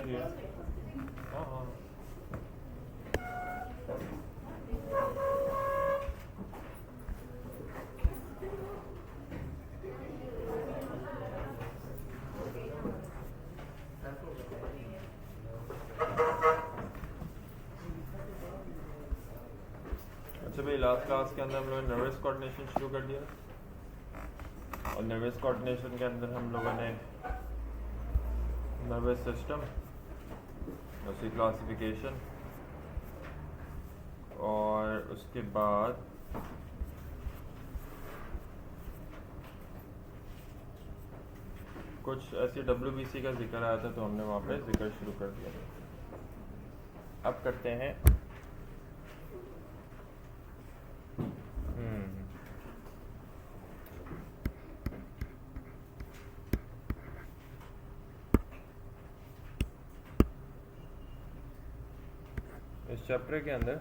भी है। हाँ हाँ अच्छा भाई, लास्ट क्लास के अंदर हम लोगों ने नर्वस कोऑर्डिनेशन शुरू कर दिया, और नर्वस कोऑर्डिनेशन के अंदर हम लोगों ने नर्वस सिस्टम, उसकी क्लासिफिकेशन, और उसके बाद कुछ ऐसी WBC का जिक्र आया था, तो हमने वहाँ पे जिक्र शुरू कर दिया। अब करते हैं इस चैप्टर के अंदर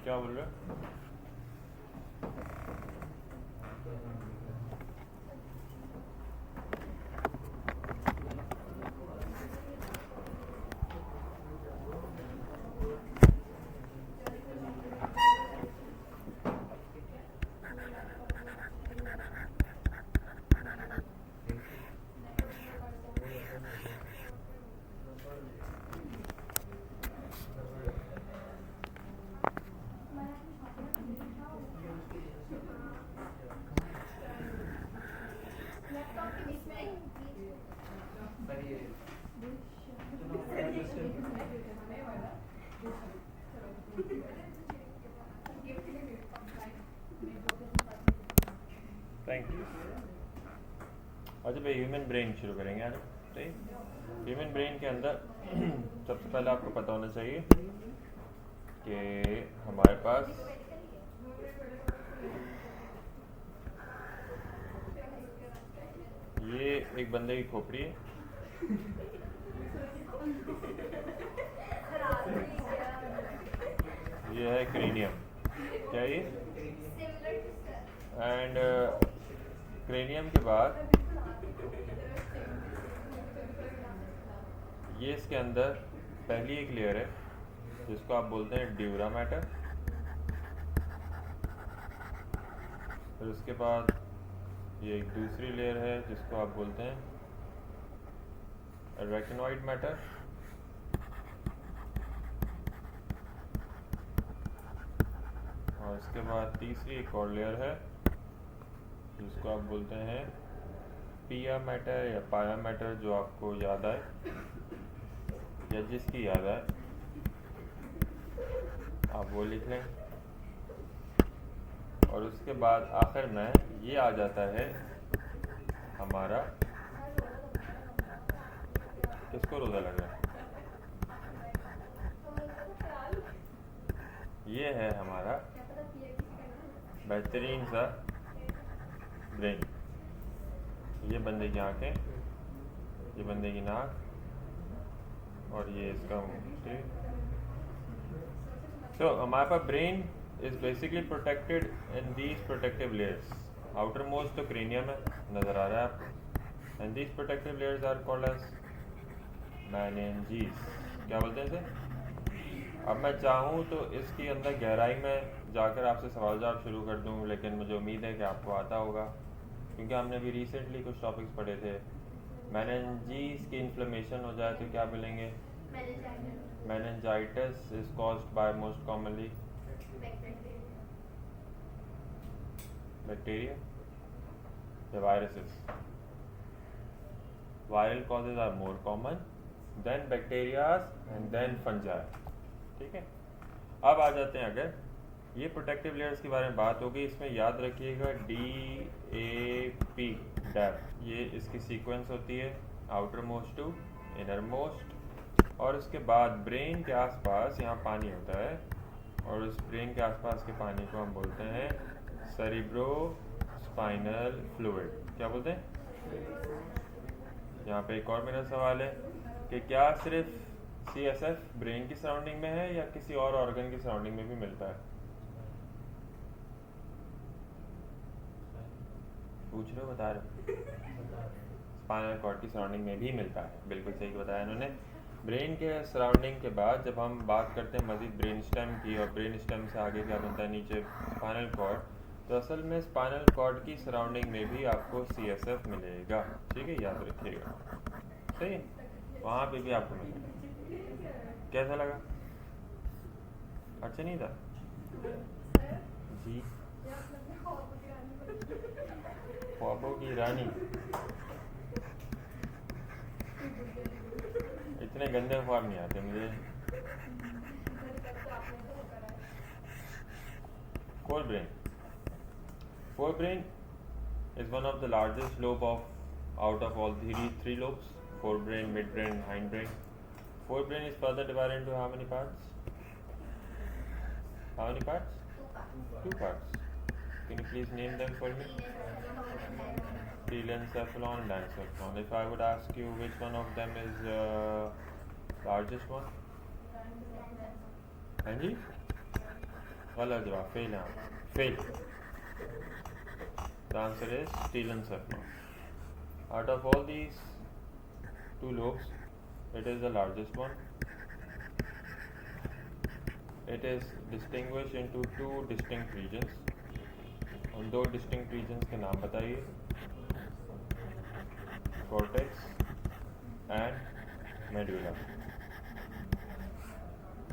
क्या बोल रहे हो? Thank you. अच्छा भाई, ह्यूमन ब्रेन शुरू करेंगे आज। सही, ह्यूमन ब्रेन के अंदर सबसे पहले आपको पता होना चाहिए कि हमारे पास ये एक बंदे की खोपड़ी है, ये है क्रेनियम, क्या ये, एंड क्रेनियम के बाद ये इसके अंदर पहली एक लेयर है जिसको आप बोलते हैं ड्यूरा मैटर। फिर उसके बाद ये एक दूसरी लेयर है जिसको आप बोलते हैं रेटिनॉइड मैटर। और इसके बाद तीसरी एक और लेयर है जिसको आप बोलते हैं पिया मैटर या पाया मैटर, जो आपको याद आए या जिसकी याद आए आप वो लिख लें। और उसके बाद आखिर में ये आ जाता है हमारा, किसको रोज़ा लग रहा है, ये है हमारा बेहतरीन सा ब्रेन। ये बंदे की आंखें, ये बंदे की नाक, और ये इसका मुंह। तो हमारे पास brain is basically protected in these protective layers. Outermost तो क्रेनियम है, नज़र आ रहा है आपको, and these protective layers are called as meninges. क्या बोलते हैं इसे? अब मैं चाहूँ तो इसके अंदर गहराई में जाकर आपसे सवाल जवाब शुरू कर दूँ, लेकिन मुझे उम्मीद है कि आपको आता होगा, क्योंकि हमने अभी रिसेंटली कुछ टॉपिक्स पढ़े थे। मेनिंजीज की इन्फ्लेमेशन हो जाए तो क्या बोलेंगे? Meningitis is caused by most commonly bacteria या viruses. Viral causes are more common than bacterias and then fungi. ठीक है, अब आ जाते हैं अगर ये प्रोटेक्टिव लेयर्स के बारे में बात होगी। इसमें याद रखिएगा DAP डैप, ये इसकी सीक्वेंस होती है outermost to innermost. और उसके बाद ब्रेन के आसपास यहाँ पानी होता है, और उस ब्रेन के आसपास के पानी को हम बोलते हैं सेरिब्रो स्पाइनल फ्लूइड। क्या बोलते हैं? यहाँ पे एक और मेरा सवाल है कि क्या सिर्फ CSF ब्रेन की सराउंडिंग में है या किसी और ऑर्गन की सराउंडिंग में भी मिलता है? पूछ रहे हो, बता रहे हो? स्पाइनल कॉर्ड की सराउंडिंग में भी मिलता है, बिल्कुल सही बताया इन्होंने। ब्रेन के सराउंडिंग के बाद जब हम बात करते हैं मजीद ब्रेन स्टेम की, और ब्रेन स्टेम से आगे क्या बनता है नीचे स्पाइनल कॉर्ड, तो असल में स्पाइनल कॉर्ड की सराउंडिंग में भी आपको CSF मिलेगा। ठीक है, याद रखिएगा। सही है, वहाँ पे भी आपको मिलेगा। कैसा लगा? अच्छा नहीं था जी? ख्वाबों की रानी, इतने गंदे ख्वाब नहीं आते मुझे। Forebrain, forebrain is one of the largest lobe of out of all three lobes: forebrain, midbrain, hindbrain. Forebrain is further divided into how many parts? How many parts? Two parts. Can you please name them for me? Telencephalon and diencephalon. If I would ask you which one of them is largest one? हाँ जी, गलत जवाब, fail है, fail. The answer is telencephalon. Out of all these two lobes, it is the largest one. It is distinguished into two distinct regions. उन दो distinct regions के नाम बताइए। Cortex and medulla।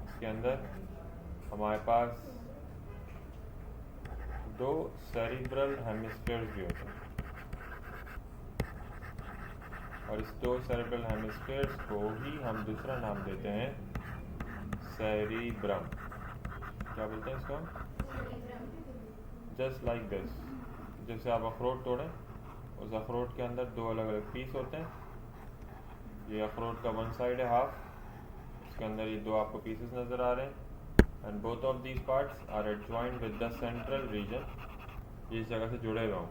इसके अंदर हमारे पास दो सेरिब्रल हेमिस्फीयर्स भी होते हैं, और इस दो सेरिब्रल हेमिस्फीयर्स को ही हम दूसरा नाम देते हैं सेरिब्रम। क्या बोलते हैं इसको? Just like this. जैसे आप अखरोट तोड़ें, उस अखरोट के अंदर दो अलग अलग पीस होते हैं। ये अखरोट का वन साइड है हाफ, इसके अंदर ये दो आपको पीसेस नज़र आ रहे हैं, and both of these parts are adjoined with the central region. ये इस जगह से जुड़े हुए हों,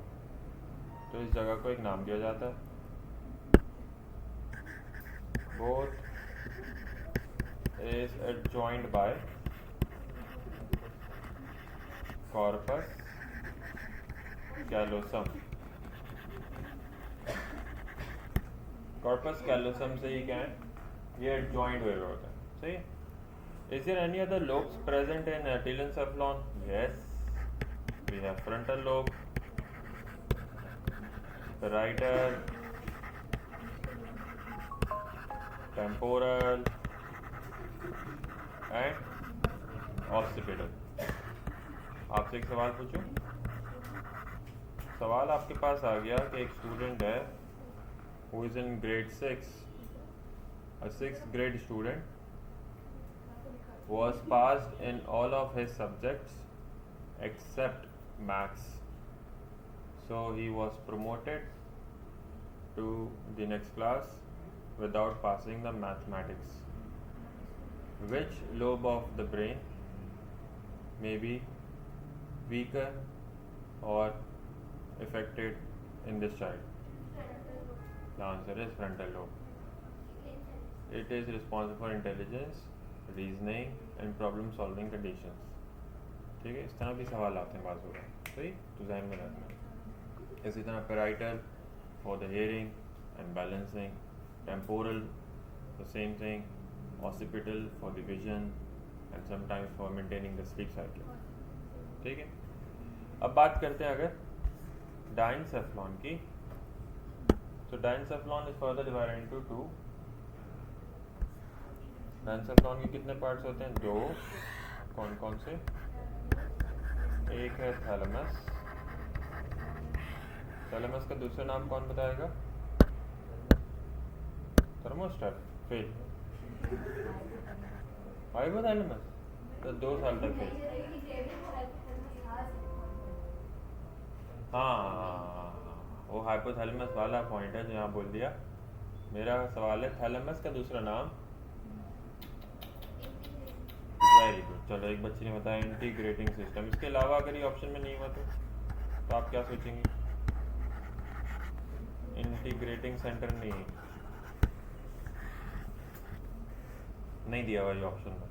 तो इस जगह को एक नाम दिया जाता है। Both is adjoined by corpus callosum। corpus callosum से ही क्या है, ये adjoined हुए होते हैं। सही है। Is there any other lobes present in telencephalon? Yes, we have frontal lobe, parietal, temporal and occipital। आपसे एक सवाल पूछूं? सवाल आपके पास आ गया कि एक स्टूडेंट है who is in grade 6, a 6th grade student was passed in all of his subjects except maths, so he was promoted to the next class without passing the mathematics. Which lobe of the brain may be weaker or affected in this child? The answer is frontal lobe. It is responsible for intelligence, reasoning and problem solving conditions। ठीक है, इस तरह भी सवाल आते हैं बाजू में, सही तो ध्यान में रखना। इसी तरह parietal for the hearing and balancing, temporal the same thing, occipital for the vision and sometimes for maintaining the sleep cycle। ठीक है, अब बात करते हैं अगर डाइनसेफ्लॉन की, तो diencephalon is further divided into two. Diencephalon के कितने पार्ट्स होते हैं? दो। कौन कौन से? एक है थैलेमस। थैलेमस का दूसरा नाम कौन बताएगा? थर्मोस्टेट। फेल। हाइपोथैलेमस। तो 2 साल तक है। हाँ, वो हाइपोथैलेमस वाला पॉइंट है जो यहाँ बोल दिया। मेरा सवाल है थैलेमस का दूसरा नाम। Very good. चलो, एक बच्चे ने बताया इंटीग्रेटिंग सिस्टम। इसके अलावा अगर ये ऑप्शन में नहीं हुआ तो आप क्या सोचेंगे? इंटीग्रेटिंग सेंटर नहीं दिया हुआ ये ऑप्शन में।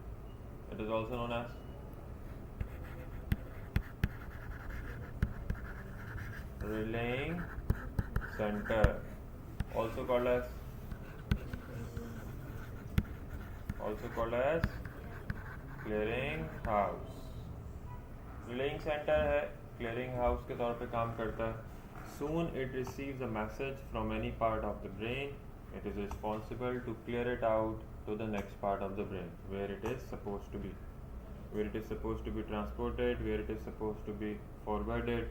It is also known as relaying center, also called as clearing house। relaying center है, clearing house के तौर पे काम करता है। soon it receives a message from any part of the brain, it is responsible to clear it out to the next part of the brain where it is supposed to be transported, where it is supposed to be forwarded.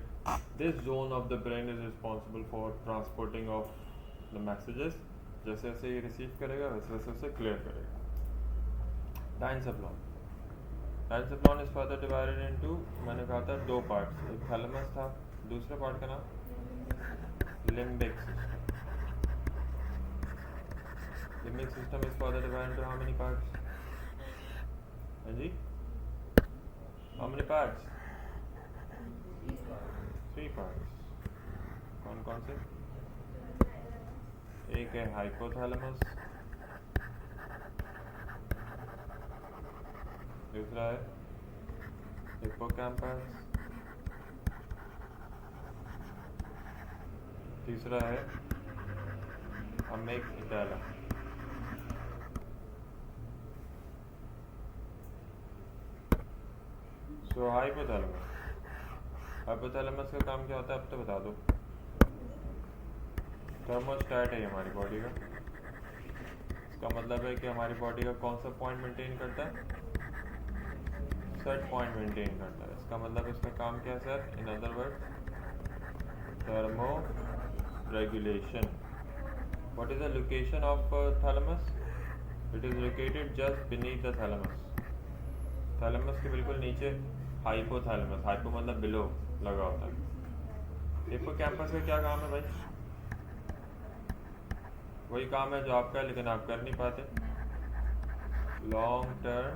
This zone of the brain is responsible for transporting of the messages। जैसे जैसे ये receive करेगा वैसे वैसे उसे clear करेगा। डाइनसेप्लॉन is further divided into, मैंने कहा था 2 पार्ट्स, एक थैलेमस था, दूसरे पार्ट का नाम limbic system. Limbic system is further divided into how many parts? हाँ जी, हाउ मेनी पार्ट्स? 3 पार्ट्स। कौन कौन से? एक है हाइपोथैलेमस, दूसरा है हिप्पोकैम्पस, तीसरा है अमिगडाला। सो हाइपोथैलेमस का काम क्या होता है अब तो बता दो। थर्मोस्टैट है हमारी बॉडी का। इसका मतलब है कि हमारी बॉडी का कौन सा पॉइंट मेंटेन करता है? सेट पॉइंट मेंटेन करता है। इसका मतलब इसका काम क्या है sir? In other word thermo regulation. What is the location of thalamus? It is located just beneath the thalamus. Thalamus के बिल्कुल नीचे हाइपोथैलेमस, हाइपो मतलब बिलो लगा होता है। हिप्पोकैम्पस का क्या काम है भाई? वही काम है जो आपका है, लेकिन आप कर नहीं पाते। Long term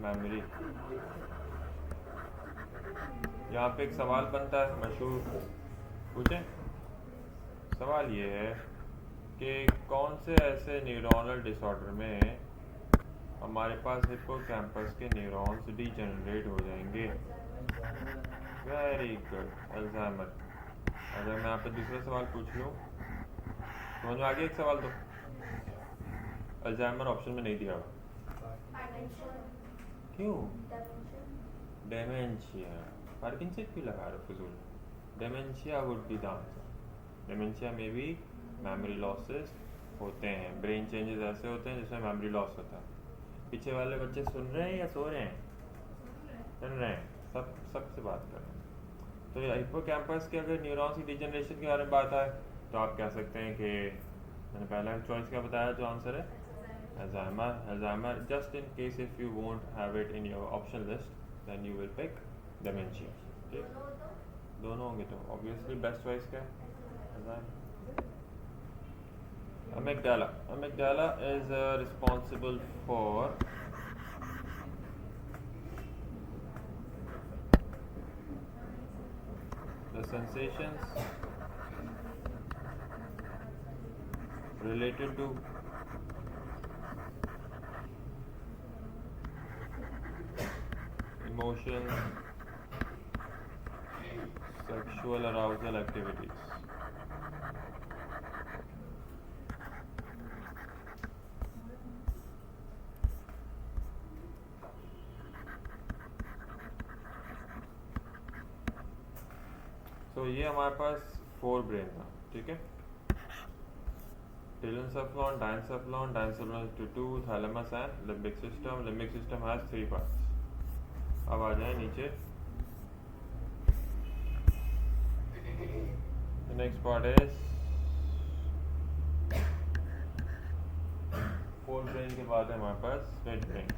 memory. यहाँ पे एक सवाल बनता है मशहूर, पूछें? सवाल ये है कि कौन से ऐसे न्यूरोनल डिसऑर्डर में हमारे पास हिप्पोकैम्पस के न्यूरॉन्स डीजेनरेट हो जाएंगे? Very good, Alzheimer. अगर मैं आप दूसरा सवाल पूछ लूँ, समझ में आ गया? एक सवाल तो अल्जाइमर ऑप्शन में नहीं दिया हुआ, क्यों? डेमेंशिया। पार्किंसन क्यों लगा रहे फिजूल? Dementia would be the answer. Dementia में भी मेमोरी लॉसेस होते हैं, ब्रेन चेंजेस ऐसे होते हैं जिसमें मेमोरी लॉस होता है। पीछे वाले बच्चे सुन रहे हैं या सो रहे हैं? सुन रहे हैं, सबसे बात कर रहे हैं। तो हिप्पोकैम्पस के अगर न्यूरॉन्स की डिजेनरेशन के बारे में बात आए तो आप कह सकते हैं कि मैंने पहला चॉइस क्या बताया जो आंसर है? Alzheimer. Just in case if you won't have it in your option list then you will pick dementia. ठीक, दोनों होंगे तो ऑब्वियसली बेस्ट चॉइस क्या है? Alzheimer. Amygdala is responsible for the sensations related to emotions, sexual arousal activities। तो ये हमारे पास 4 brain था, ठीक है। telencephalon, diencephalon to 2, thalamus and limbic system has 3 parts। अब आ जाए नीचे, the next part is 4 brain के बाद है हमारे पास मिड ब्रेन।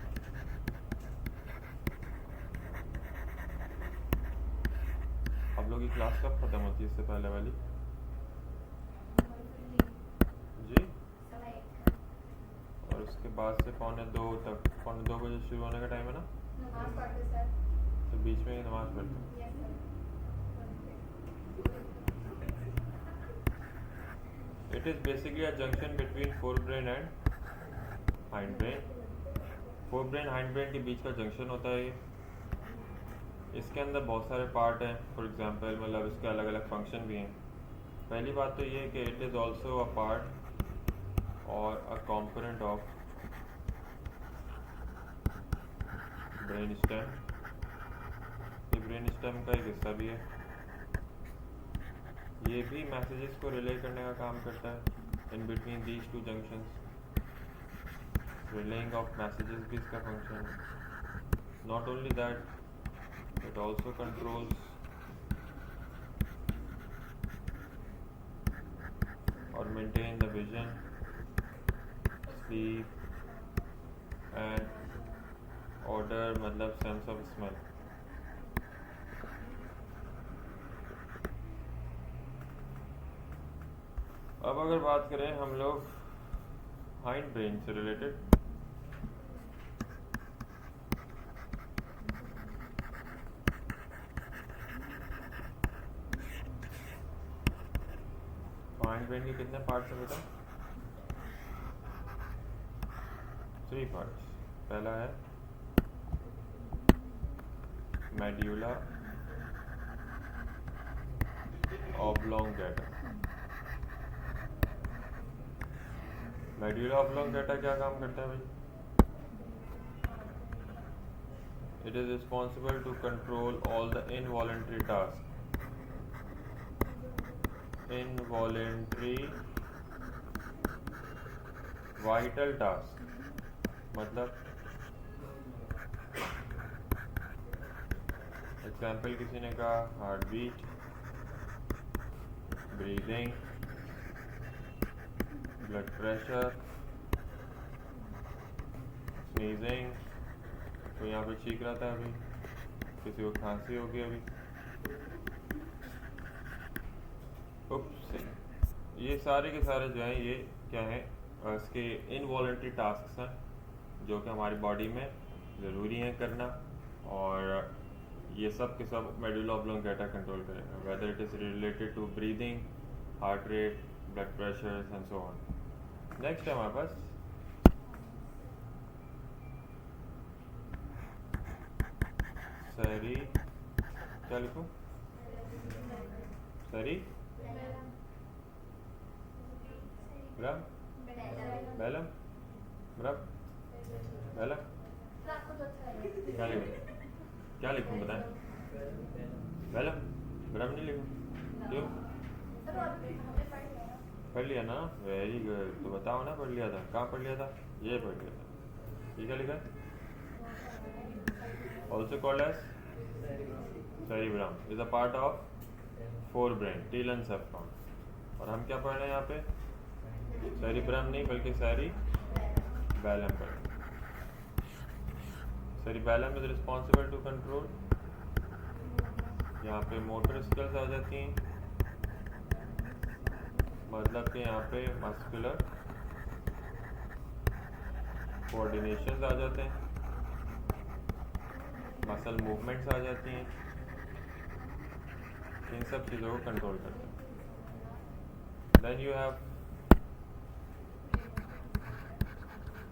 आपकी क्लास कब ख़त्म होती है इससे पहले वाली? जी, और उसके बाद से 1:45 तक, 1:45 बजे शुरू होने का टाइम है ना? तो बीच में ही नमाज़ पढ़ते हैं। It is basically a junction between fore brain and hind brain. Fore brain hind brain के बीच का जंक्शन होता है ये। इसके अंदर बहुत सारे पार्ट हैं, फॉर एग्जांपल मतलब इसके अलग अलग फंक्शन भी हैं। पहली बात तो ये है कि it is also a part और a component of brain stem. ये ब्रेन स्टेम का एक हिस्सा भी है। ये भी मैसेजेस को रिले करने का काम करता है in between these two junctions. Relying of messages भी इसका फंक्शन है। Not only that, it also controls or maintain the vision, sleep and order, मतलब sense of smell। अब अगर बात करें हम लोग हाइंड ब्रेन से रिलेटेड, हाइंड ब्रेन के कितने पार्ट्स हैं बेटा? 3 पार्ट्स। पहला है मेड्यूला ऑब्लोंगेटा। मेड्यूला ऑब्लोंगेटा क्या काम करता है भाई? It is responsible to control all the involuntary tasks, involuntary vital task, मतलब एग्जाम्पल किसी ने कहा heart beat, breathing, blood pressure, sneezing, तो यहाँ पे चीख रहा था अभी, किसी को खांसी होगी अभी, उप्स। ये सारे के सारे जो हैं ये क्या है, इसके इनवॉलंटरी टास्क हैं जो कि हमारी बॉडी में ज़रूरी हैं करना, और ये सब के सब मेडुला ऑब्लोंगेटा कंट्रोल करेगा, whether it is related to breathing, heart rate, blood pressure and so on. Next है हमारे पास सरी, क्या लिखूं? सरी ब्रम बैलम ब्रम बैलम, क्या लिखूं बताएं? बैलम ब्रम नहीं लिखूं? क्यों? पढ़ लिया ना, वेरी गुड। तो बताओ ना, पढ़ लिया था, कहाँ पढ़ लिया था? ये पढ़ लिया था। ये क्या लिखा है? Also called as cerebrum, is a part of forebrain, telencephalon. और हम क्या पढ़ रहे हैं यहाँ पे? सेरिब्रम नहीं बल्कि सेरिबैलम पढ़ रहे हैं। Cerebellum is responsible to control, यहाँ पे मोटर स्किल्स आ जाती हैं, मतलब कि यहाँ पे मस्कुलर कोऑर्डिनेशंस आ जाते हैं, मसल मूवमेंट्स आ जाती हैं, इन सब चीज़ों को कंट्रोल करते हैं। Then you have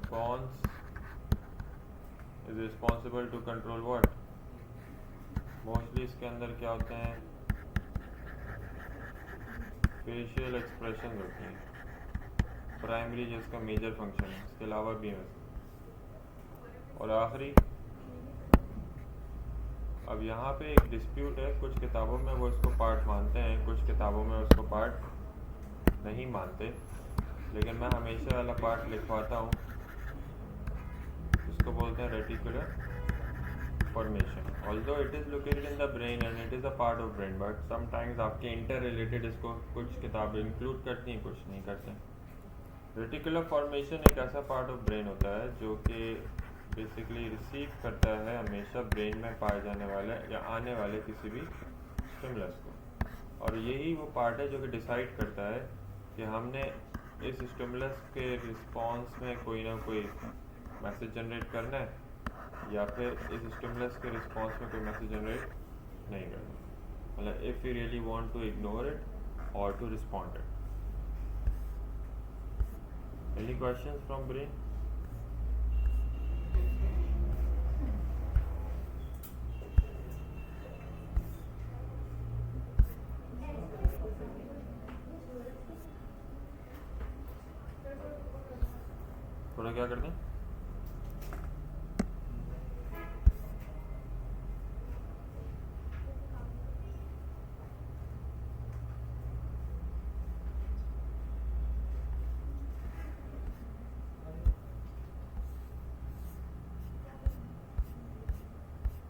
pons is responsible to control what? Mostly इसके अंदर क्या होते हैं? फेशियल एक्सप्रेशन होती हैं, प्राइमरी जिसका मेजर फंक्शन है, इसके अलावा भी है। और आखिरी, अब यहाँ पे एक डिस्प्यूट है, कुछ किताबों में वो इसको पार्ट मानते हैं, कुछ किताबों में उसको पार्ट नहीं मानते, लेकिन मैं हमेशा वाला पार्ट लिखवाता हूँ, इसको बोलते हैं reticular formation. Although it is located in the brain and it is a part of brain, but sometimes आपके इंटर रिलेटेड इसको कुछ किताबें इंक्लूड करती हैं, कुछ नहीं करते हैं। रेटिकुलर फॉर्मेशन एक ऐसा पार्ट ऑफ ब्रेन होता है जो कि बेसिकली रिसीव करता है हमेशा ब्रेन में पाए जाने वाले या आने वाले किसी भी स्टिमुलस को। और यही वो पार्ट है जो कि डिसाइड करता है कि हमने इस स्टिमुलस के रिस्पॉन्स में कोई ना कोई मैसेज जनरेट करना है या फिर इस स्टिमुलस के रिस्पॉन्स में कोई मैसेज जनरेट नहीं करना, मतलब if you really want to ignore it और to respond it. Any questions from brain? थोड़ा क्या करते हैं,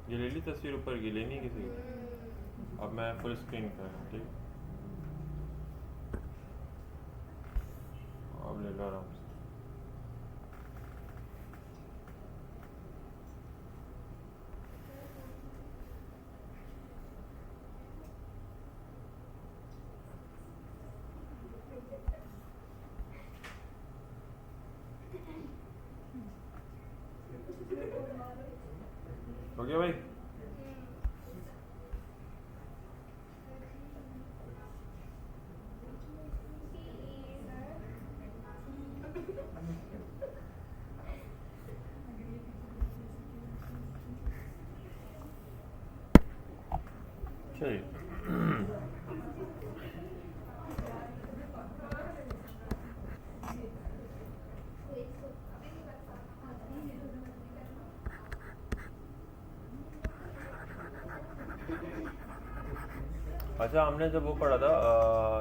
ये ले ली तस्वीर ऊपर की, लेनी किसी की? अब मैं फुल स्क्रीन कर रहा हूँ, ठीक, अब ले लो आराम से। हो गया भाई? चलिए अच्छा, हमने जब वो पढ़ा था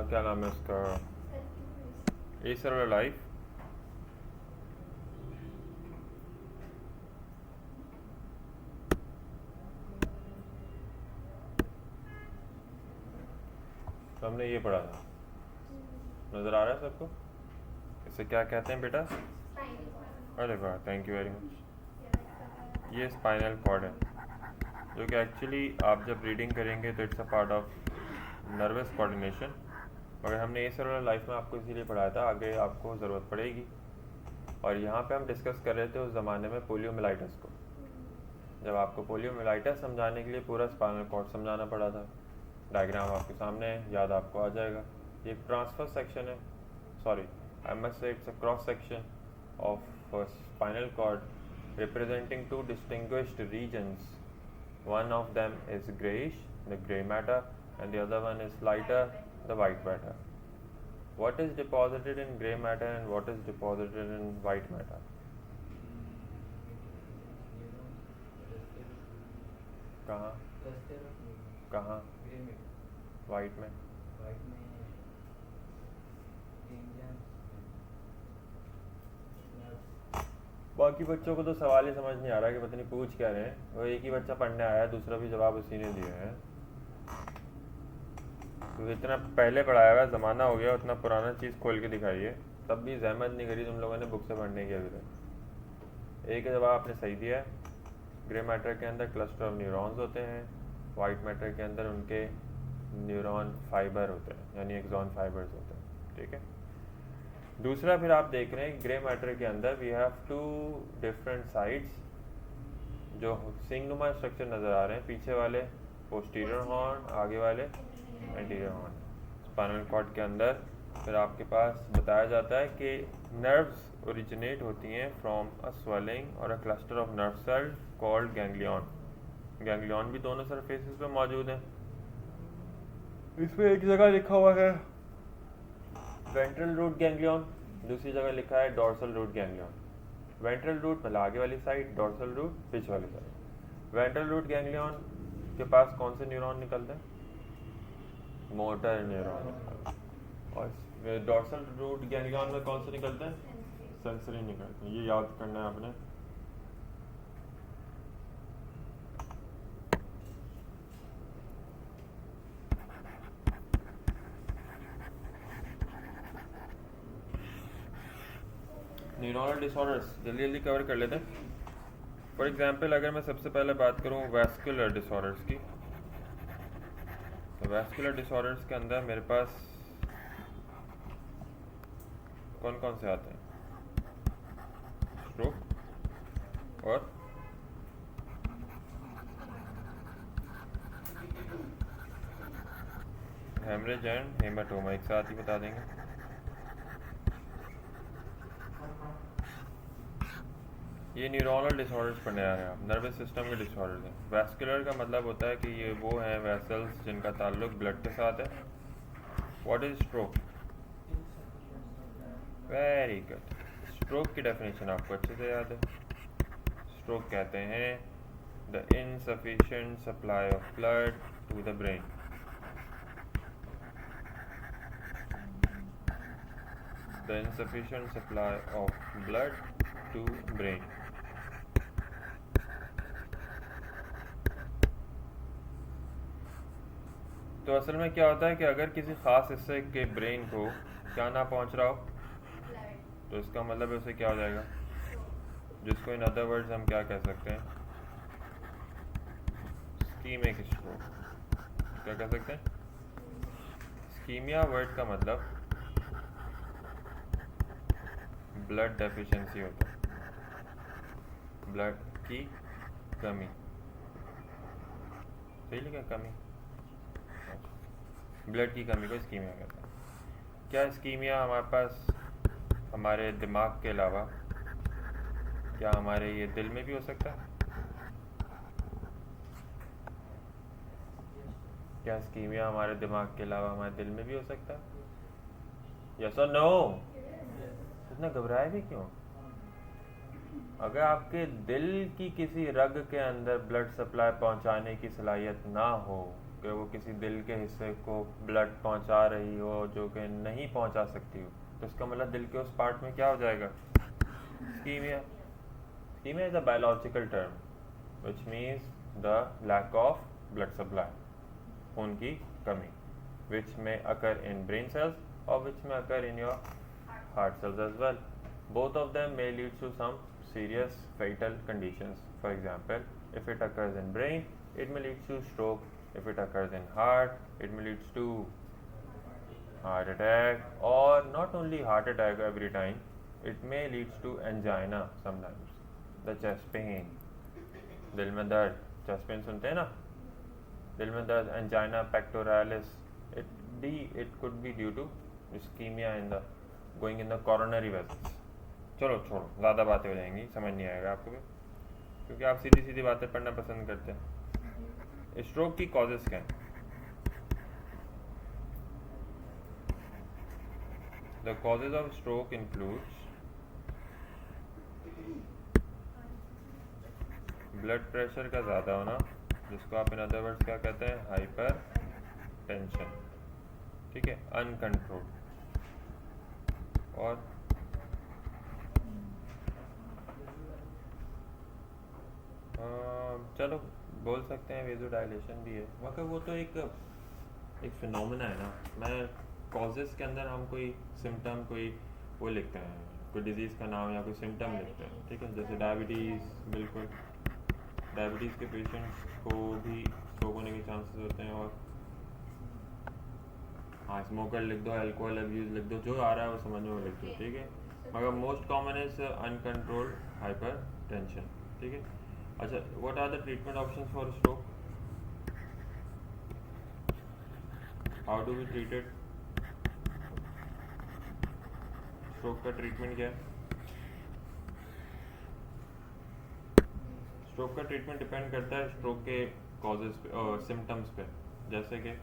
क्या नाम है उसका, एसेलुलर लाइफ, तो हमने ये पढ़ा था, नज़र आ रहा है सबको? इसे क्या कहते हैं बेटा? अरे वाह, थैंक यू वेरी मच। ये स्पाइनल कॉर्ड है, जो कि एक्चुअली आप जब रीडिंग करेंगे तो it's a part of nervous coordination, मगर हमने एसेलुलर लाइफ में आपको इसीलिए पढ़ाया था, आगे आपको ज़रूरत पड़ेगी। और यहाँ पे हम डिस्कस कर रहे थे उस ज़माने में पोलियोमिलाइटिस को, जब आपको पोलियोमिलाइटिस समझाने के लिए पूरा स्पाइनल कॉर्ड समझाना पड़ा था। डायग्राम आपके सामने है, याद आपको आ जाएगा। ये एक ट्रांसफर सेक्शन है, sorry I must say it's a cross section of spinal cord representing two distinguished regions. One of them is grayish, the gray matter, and the other one is lighter, the white matter. What is deposited in gray matter and what is deposited in white matter? कहाँ कहाँ? White में बाकी बच्चों को तो सवाल ही समझ नहीं आ रहा कि पता नहीं पूछ क्या रहे हैं। वो एक ही बच्चा पढ़ने आया है, दूसरा भी जवाब उसी ने दिया है। तो इतना पहले पढ़ाया हुआ ज़माना हो गया, उतना पुराना चीज़ खोल के दिखाइए, तब भी जहमत नहीं करी तुम लोगों ने बुक से पढ़ने की अभी तक। एक जवाब आपने सही दिया है, ग्रे मैटर के अंदर क्लस्टर ऑफ न्यूरॉन्स होते हैं, वाइट मैटर के अंदर उनके न्यूरॉन फाइबर होते हैं, यानी एक्सॉन फाइबर्स होते हैं, ठीक है। दूसरा फिर आप देख रहे हैं ग्रे मैटर के अंदर we have two different sides, जो सिंगनुमा स्ट्रक्चर नज़र आ रहे हैं, पीछे वाले पोस्टीरियर हॉर्न, आगे वाले एंटीरियर हॉर्न। स्पाइनल कॉर्ड के अंदर फिर आपके पास बताया जाता है कि नर्व्स ओरिजिनेट होती हैं फ्रॉम अ स्वेलिंग और a cluster of nerve cell called ganglion. Ganglion भी दोनों सरफेसेस पे मौजूद हैं। इसमें एक जगह लिखा हुआ है वेंट्रल रूट गैंग्लियन, दूसरी जगह लिखा है dorsal root ganglion. Ventral root मतलब आगे वाली साइड, डॉर्सल रूट पीछे वाली साइड। वेंट्रल रूट गैंग्लियन के पास कौन से न्यूरॉन निकलते हैं? Motor neuron. और डॉर्सल रूट गैंग्लियन में कौन से निकलते हैं? सेंसरी निकलते हैं। ये याद करना है आपने। न्यूरोनल डिसऑर्डर्स जल्दी जल्दी कवर कर लेते हैं। फॉर एग्जांपल अगर मैं सबसे पहले बात करूं वैस्कुलर डिसऑर्डर्स की, वैस्कुलर डिसऑर्डर्स के अंदर मेरे पास कौन कौन से आते हैं? स्ट्रोक और हेमरेज एंड हेमाटोमा एक साथ ही बता देंगे। ये न्यूरोनल डिसऑर्डर्स पढ़ने आ रहे हैं आप, नर्वस सिस्टम के डिसऑर्डर्स हैं। वैस्कुलर का मतलब होता है कि ये वो हैं वेसल्स जिनका ताल्लुक ब्लड के साथ है। What is stroke? Very good. Stroke की डेफिनेशन आपको अच्छे से याद है। स्ट्रोक कहते हैं the insufficient supply of blood to the brain. The insufficient supply of blood to brain. तो असल में क्या होता है कि अगर किसी ख़ास हिस्से के ब्रेन को क्या ना पहुंच रहा हो तो इसका मतलब उसे क्या हो जाएगा, जिसको इन अदर वर्ड्स हम क्या कह सकते हैं, स्कीमिक स्ट्रोक। क्या कह सकते हैं? स्कीमिया वर्ड का मतलब ब्लड डेफिशिएंसी होता है, ब्लड की कमी। सही लिखा, कमी। ब्लड की कमी को स्कीमिया कहते हैं। क्या स्कीमिया हमारे पास हमारे दिमाग के अलावा क्या हमारे ये दिल में भी हो सकता है? क्या स्कीमिया हमारे दिमाग के अलावा हमारे दिल में भी हो सकता है? यस और नो? इतना घबराए भी क्यों? अगर आपके दिल की किसी रग के अंदर ब्लड सप्लाई पहुंचाने की सलाहियत ना हो, कि वो किसी दिल के हिस्से को ब्लड पहुंचा रही हो जो कि नहीं पहुंचा सकती हो, तो इसका मतलब दिल के उस पार्ट में क्या हो जाएगा? Ischemia. Ischemia is a biological term which means the lack of blood supply, खून की कमी, विच में अकर इन ब्रेन सेल्स और विच में occur in your heart cells as well. Both of them may lead to some serious fatal conditions. For example, if it occurs in brain, it may lead to stroke. If it occurs in heart, it may lead to heart attack, or not only heart attack every time, it may lead to angina sometimes. The chest pain, दिल में दर्द, chest pain सुनते हैं ना, दिल में दर्द, angina pectoralis, it could be due to ischemia in the going in the coronary vessels. चलो छोड़ो, ज़्यादा बातें हो जाएंगी, समझ नहीं आएगा आपको भी, क्योंकि आप सीधी सीधी बातें पढ़ना पसंद करते हैं। स्ट्रोक की कॉजेज़ क्या हैं? The causes of stroke includes blood pressure का ज़्यादा होना, जिसको आप इन अदर वर्ड्स क्या कहते हैं, हाइपर टेंशन, ठीक है, अनकंट्रोल, और चलो बोल सकते हैं वेज़ोडाइलेशन भी है, मगर वो तो एक फिनोमेना है ना। मैं कॉजेज़ के अंदर हम कोई सिम्टम, कोई वो लिखते हैं, कोई डिजीज़ का नाम या कोई सिम्टम लिखते हैं, ठीक है, जैसे डायबिटीज़। बिल्कुल, डायबिटीज़ के पेशेंट्स को भी स्ट्रोक होने के चांसेस होते हैं। और हाँ, स्मोकर लिख दो, अल्कोहल अब्यूज़ लिख दो, जो आ रहा है वो समझ में लिख दो, ठीक है, मगर most common is uncontrolled hypertension, ठीक है। अच्छा, what are the treatment options for stroke? How do we treat it? Stroke का ट्रीटमेंट क्या है? स्ट्रोक का ट्रीटमेंट डिपेंड करता है स्ट्रोक के कॉजेज पे और सिम्टम्स पे। जैसे कि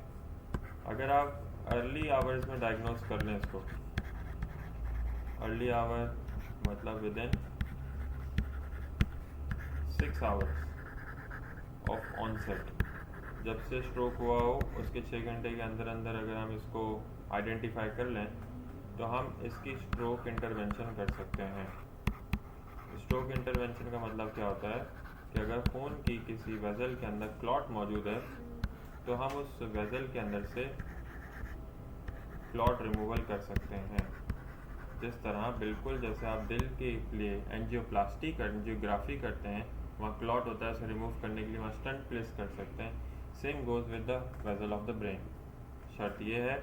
अगर आप अर्ली आवर्स में डायग्नोस कर लें इसको, अर्ली आवर मतलब within 6 hours of onset, जब से स्ट्रोक हुआ हो उसके 6 घंटे के अंदर अंदर अगर हम इसको आइडेंटिफाई कर लें तो हम इसकी स्ट्रोक इंटरवेंशन कर सकते हैं। स्ट्रोक इंटरवेंशन का मतलब क्या होता है कि अगर खून की किसी वेसल के अंदर क्लॉट मौजूद है तो हम उस वेसल के अंदर से क्लॉट रिमूवल कर सकते हैं। जिस तरह बिल्कुल जैसे आप दिल के लिए एंजियोप्लास्टी एंजियोग्राफी करते हैं, वहाँ क्लॉट होता है, उसे रिमूव करने के लिए वहाँ स्टंट प्लेस कर सकते हैं। Same goes with the vessel of the brain. शर्त ये है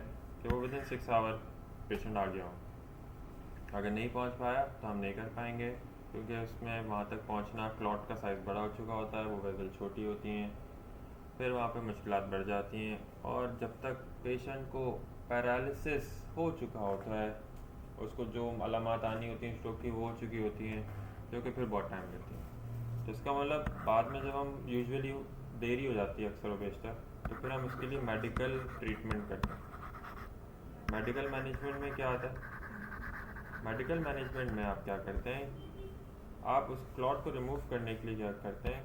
कि वो विदिन 6 आवर पेशेंट आ गया हो। अगर नहीं पहुंच पाया तो हम नहीं कर पाएंगे, क्योंकि उसमें वहाँ तक पहुँचना, क्लॉट का साइज़ बड़ा हो चुका होता है, वो वेजल छोटी होती हैं, फिर वहाँ पे मुश्किलात बढ़ जाती हैं। और जब तक पेशेंट को पैरालिसिस हो चुका होता है, उसको जो अलामात आनी होती हैं स्ट्रोक की वो हो चुकी होती हैं, जो कि फिर बहुत टाइम लेती हैं। तो इसका मतलब बाद में जब हम यूजुअली देरी हो जाती है अक्सर व बेशतर, तो फिर हम उसके लिए मेडिकल ट्रीटमेंट करते हैं। मेडिकल मैनेजमेंट में क्या आता है? मेडिकल मैनेजमेंट में आप क्या करते हैं, आप उस क्लॉट को रिमूव करने के लिए क्या करते हैं,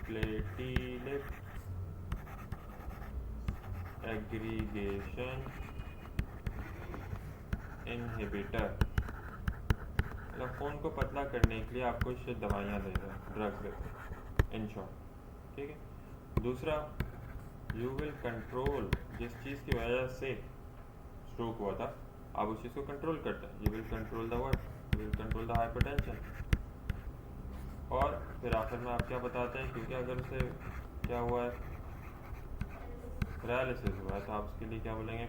प्लेटिलेट एग्रीगेशन इनहिबिटर, मतलब खून को पतला करने के लिए आपको कुछ दवाइयाँ दे रहे हैं, ड्रग्स देते हैं इन शॉर्ट, ठीक है। दूसरा, यू विल कंट्रोल जिस चीज़ की वजह से स्ट्रोक हुआ था, आप उस चीज़ को कंट्रोल करते हैं। You will control the what, you will control the hypertension. और फिर आखिर में आप क्या बताते हैं, क्योंकि अगर उसे क्या हुआ है, पैरालिसिस हुआ है, तो आप उसके लिए क्या बोलेंगे,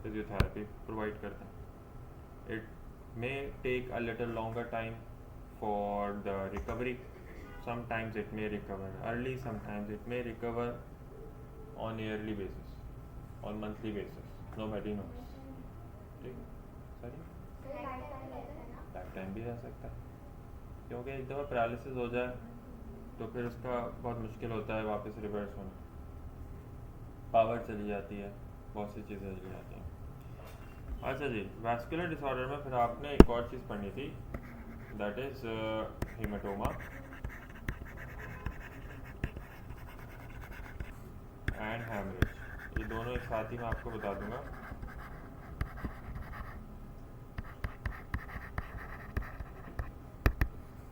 फिजियोथेरेपी प्रोवाइड करते हैं। It may take a little longer time for the recovery, sometimes it may recover early, sometimes it may recover on yearly basis, on monthly basis, nobody knows, ठीक है। सही, लाइफ टाइम भी रह सकता है, क्योंकि एक दफ़ा पैरालिसिस हो जाए तो फिर उसका बहुत मुश्किल होता है वापस रिवर्स होना, पावर चली जाती है, बहुत सी चीज़ें चली जाती हैं। अच्छा जी, वैस्कुलर डिसऑर्डर में फिर आपने एक और चीज़ पढ़नी थी, that is haematoma and haemorrhage. ये दोनों एक साथ ही मैं आपको बता दूंगा।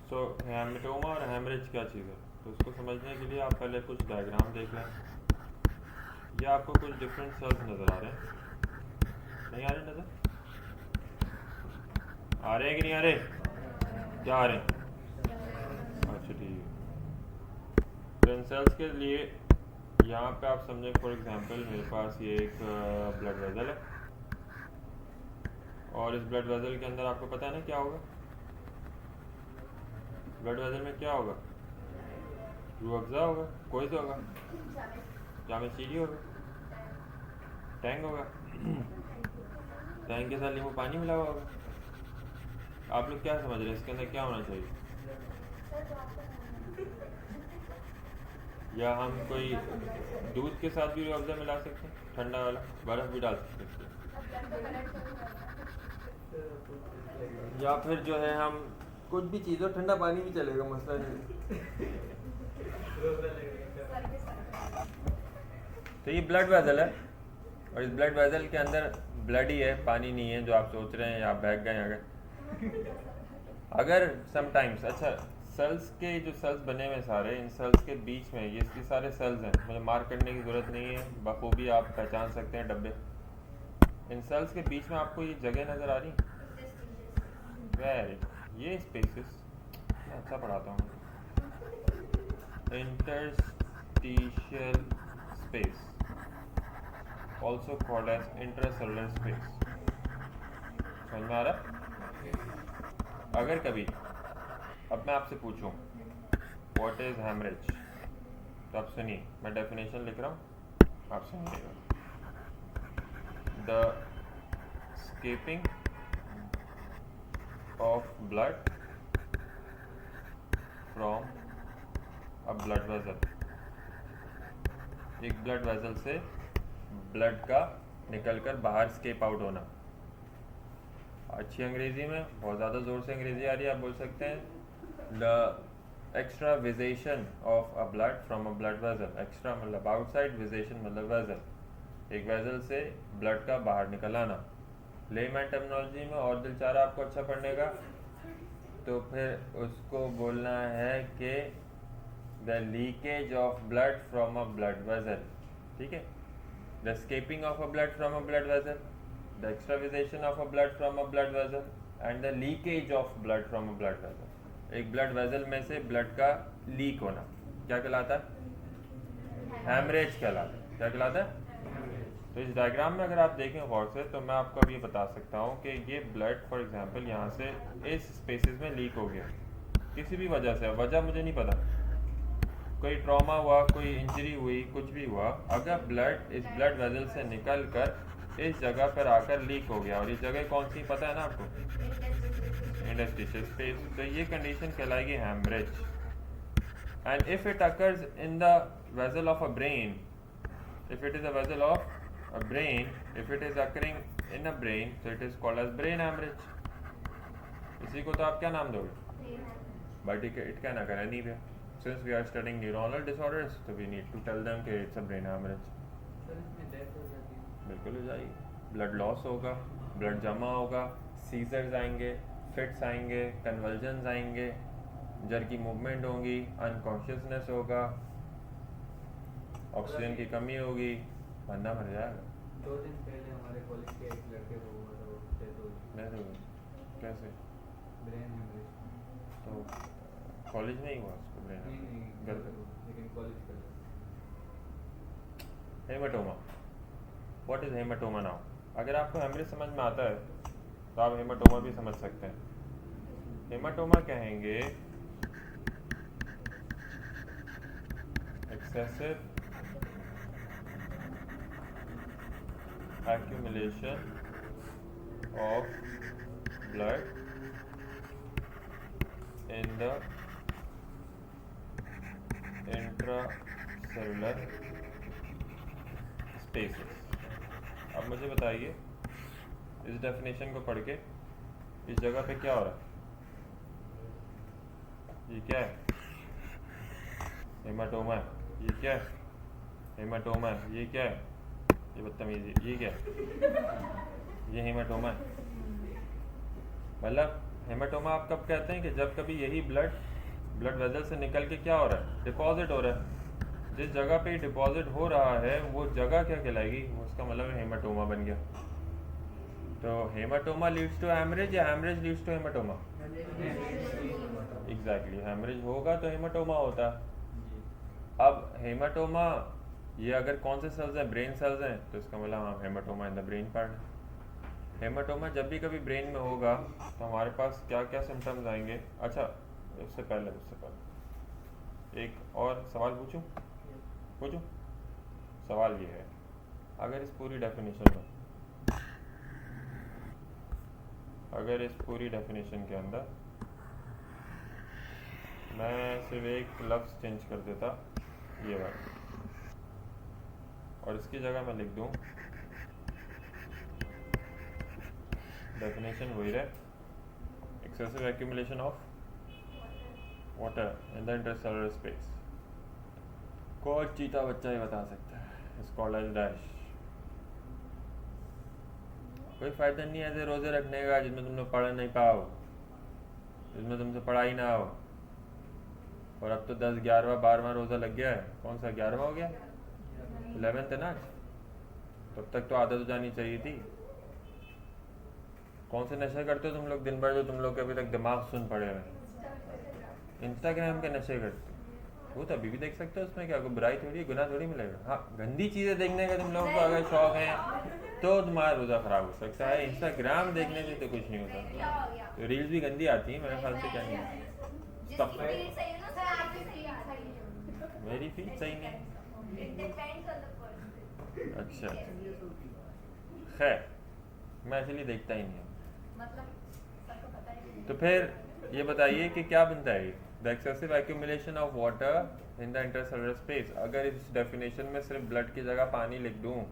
सो हेमाटोमा और हैमरेज क्या चीज़ है, तो उसको समझने के लिए आप पहले कुछ डायग्राम देख लें। ये आपको कुछ डिफरेंट सेल्स नज़र आ रहे हैं, नहीं आ रहे नज़र? आ रहे हैं कि नहीं आ रहे? क्या आ रहे हैं? अच्छा ठीक है। तो इन सेल्स के लिए यहाँ पे आप समझें, फॉर एग्जांपल मेरे पास ये एक ब्लड वेजल है, और इस ब्लड वेजल के अंदर आपको पता है ना क्या होगा, ब्लड वेजल में क्या होगा, रूह अफ़ज़ा होगा, कोई तो होगा, जामे चीनी होगा, टैंक होगा, टैंक के साथ नींबू पानी मिला हुआ होगा। आप लोग क्या समझ रहे हैं, इसके अंदर क्या होना चाहिए? या हम कोई दूध के साथ भी रूह अफ़ज़ा मिला सकते हैं, ठंडा वाला, बर्फ़ भी डाल सकते हैं, या फिर जो है हम कुछ भी चीज़ हो, ठंडा पानी भी चलेगा, मसला नहीं। तो ये ब्लड वेजल है, और इस ब्लड वेजल के अंदर ब्लड ही है, पानी नहीं है जो आप सोच रहे हैं, या आप बहक गए अगर समटाइम्स। अच्छा, सेल्स के जो सेल्स बने हुए सारे, इन सेल्स के बीच में ये सारे सेल्स हैं, मुझे मार्क करने की ज़रूरत नहीं है, बखूबी आप पहचान सकते हैं डब्बे। इन सेल्स के बीच में आपको ये जगह नज़र आ रही, वेरी, ये स्पेसिस मैं अच्छा पढ़ाता हूँ, interstitial space, also called as intracellular space. समझ में आ रहा? अगर कभी अब मैं आपसे पूछूं व्हाट इज हैमरेज, तो आप सुनिए, मैं डेफिनेशन लिख रहा हूँ, आप सुनिएगा। The escaping of blood from a blood vessel, एक ब्लड वेजल से ब्लड का निकलकर बाहर स्केप आउट होना। अच्छी अंग्रेजी में, बहुत ज़्यादा ज़ोर से अंग्रेजी आ रही है, आप बोल सकते हैं the extravasation of a blood from a blood vessel. Extra मतलब आउटसाइड, विजेशन मतलब वेजल, एक वेजल से ब्लड का बाहर निकल आना। लेमैन टर्मिनोलॉजी में, और दिल चाह रहा आपको अच्छा पढ़ने का, तो फिर उसको बोलना है कि the leakage of blood from a blood vessel, ठीक है। The escaping of a blood from a blood vessel, the extravasation of a blood from a blood vessel and the leakage of blood from a blood vessel। एक blood vessel में से blood का leak होना क्या कहलाता है? Haemorrhage कहलाता है। क्या कहलाता है? तो इस डायग्राम में अगर आप देखें गौर से तो मैं आपको अब ये बता सकता हूँ कि ये ब्लड फॉर एग्जांपल यहाँ से इस स्पेसेस में लीक हो गया किसी भी वजह से, वजह मुझे नहीं पता, कोई ट्रॉमा हुआ, कोई इंजरी हुई, कुछ भी हुआ, अगर ब्लड इस ब्लड वेजल से निकल कर इस जगह पर आकर लीक हो गया, और ये जगह कौन सी पता है ना आपको? Interstitial space. तो ये कंडीशन कहलाएगी haemorrhage. And if it occurs in the vessel of a brain, if it is a vessel of a brain, if it is occurring in a brain, so it is called as brain hemorrhage. इसी को तो आप क्या नाम दोगे? But it can occur anywhere. Since we are studying neuronal disorders, so we need to tell them कि it's a brain hemorrhage. बिल्कुल हो जाएगी, ब्लड लॉस होगा, ब्लड जमा होगा, सीजर्स आएंगे, फिट्स आएंगे, कन्वल्जन्स आएंगे, जर की मूवमेंट होगी, अनकॉन्शियसनेस होगा, ऑक्सीजन की कमी होगी, बंदा मर जाएगा। 2 दिन पहले हमारे कॉलेज के एक लड़के को हुआ था, डेथ हो गई। कैसे? Brain haemorrhage. तो कॉलेज में ही हुआ उसको ब्रेन? नहीं, घर पे? लेकिन कॉलेज का। Haematoma. What is haematoma now? अगर आपको हेमरेज समझ में आता है तो आप हेमाटोमा भी समझ सकते हैं। हेमाटोमा कहेंगे excessive accumulation of blood in the intracellular spaces। अब मुझे बताइए इस डेफिनेशन को पढ़ के इस जगह पे क्या हो रहा है? ये क्या है? हेमाटोमा है। ये क्या है? हेमाटोमा है। ये क्या है? ये बदतमीजी। ये क्या है? ये हेमाटोमा है। मतलब हेमाटोमा आप कब कहते हैं कि जब कभी यही ब्लड वेजल से निकल के क्या हो रहा है? डिपॉजिट हो रहा है। जिस जगह पे डिपॉजिट हो रहा है वो जगह क्या कहलाएगी? उसका मतलब हेमाटोमा बन गया। तो हेमाटोमा लीड्स टू हैमरेज या haemorrhage leads to haematoma? Exactly, haemorrhage होगा तो हेमाटोमा होता है। अब हेमाटोमा ये अगर कौन से सेल्स हैं? ब्रेन सेल्स हैं, तो इसका मतलब हम haematoma in the brain part. Haematoma जब भी कभी ब्रेन में होगा तो हमारे पास क्या क्या सिम्टम्स आएंगे? अच्छा उससे पहले एक और सवाल पूछूं? सवाल ये है, अगर इस पूरी डेफिनेशन के अंदर मैं सिर्फ एक लफ्ज़ चेंज कर देता, ये वाला, और इसकी जगह मैं लिख दूं डेफिनेशन वही रहे, excessive accumulation of water in the intercellular space. कोई चीता बच्चा ही बता सकता है, इट्स कॉल्ड एज डैश। कोई फायदा नहीं है ऐसे रोजे रखने का जिसमें तुम लोग पढ़ नहीं पाओ, जिसमें तुमसे पढ़ाई ना हो। और अब तो 10, 11, 12वां रोज़ा लग गया है। कौन सा 11वां हो गया? 11th है ना। तब तक तो आदत हो जानी चाहिए थी। कौन से नशे करते हो तुम लोग दिन भर, जो तुम लोग के अभी तक दिमाग सुन पड़े हुए? इंस्टाग्राम के नशे करते हो, वो तो अभी भी देख सकते हो, उसमें क्या कोई बुराई थोड़ी, गुनाह थोड़ी मिलेगा। हाँ, गंदी चीज़ें देखने का तुम लोगों को अगर शौक है तो तुम्हारा रोज़ा ख़राब हो सकता है। इंस्टाग्राम देखने से तो कुछ नहीं होता, तो रील्स भी गंदी आती है मेरे ख्याल से। क्या नहीं है? मेरी फीड सही नहीं। अच्छा, खैर मैं इसलिए देखता ही नहीं हूँ। तो फिर ये बताइए कि क्या बनता है the excessive accumulation of water in the intercellular space. अगर इस डेफिनेशन में सिर्फ ब्लड की जगह पानी लिख दूँ,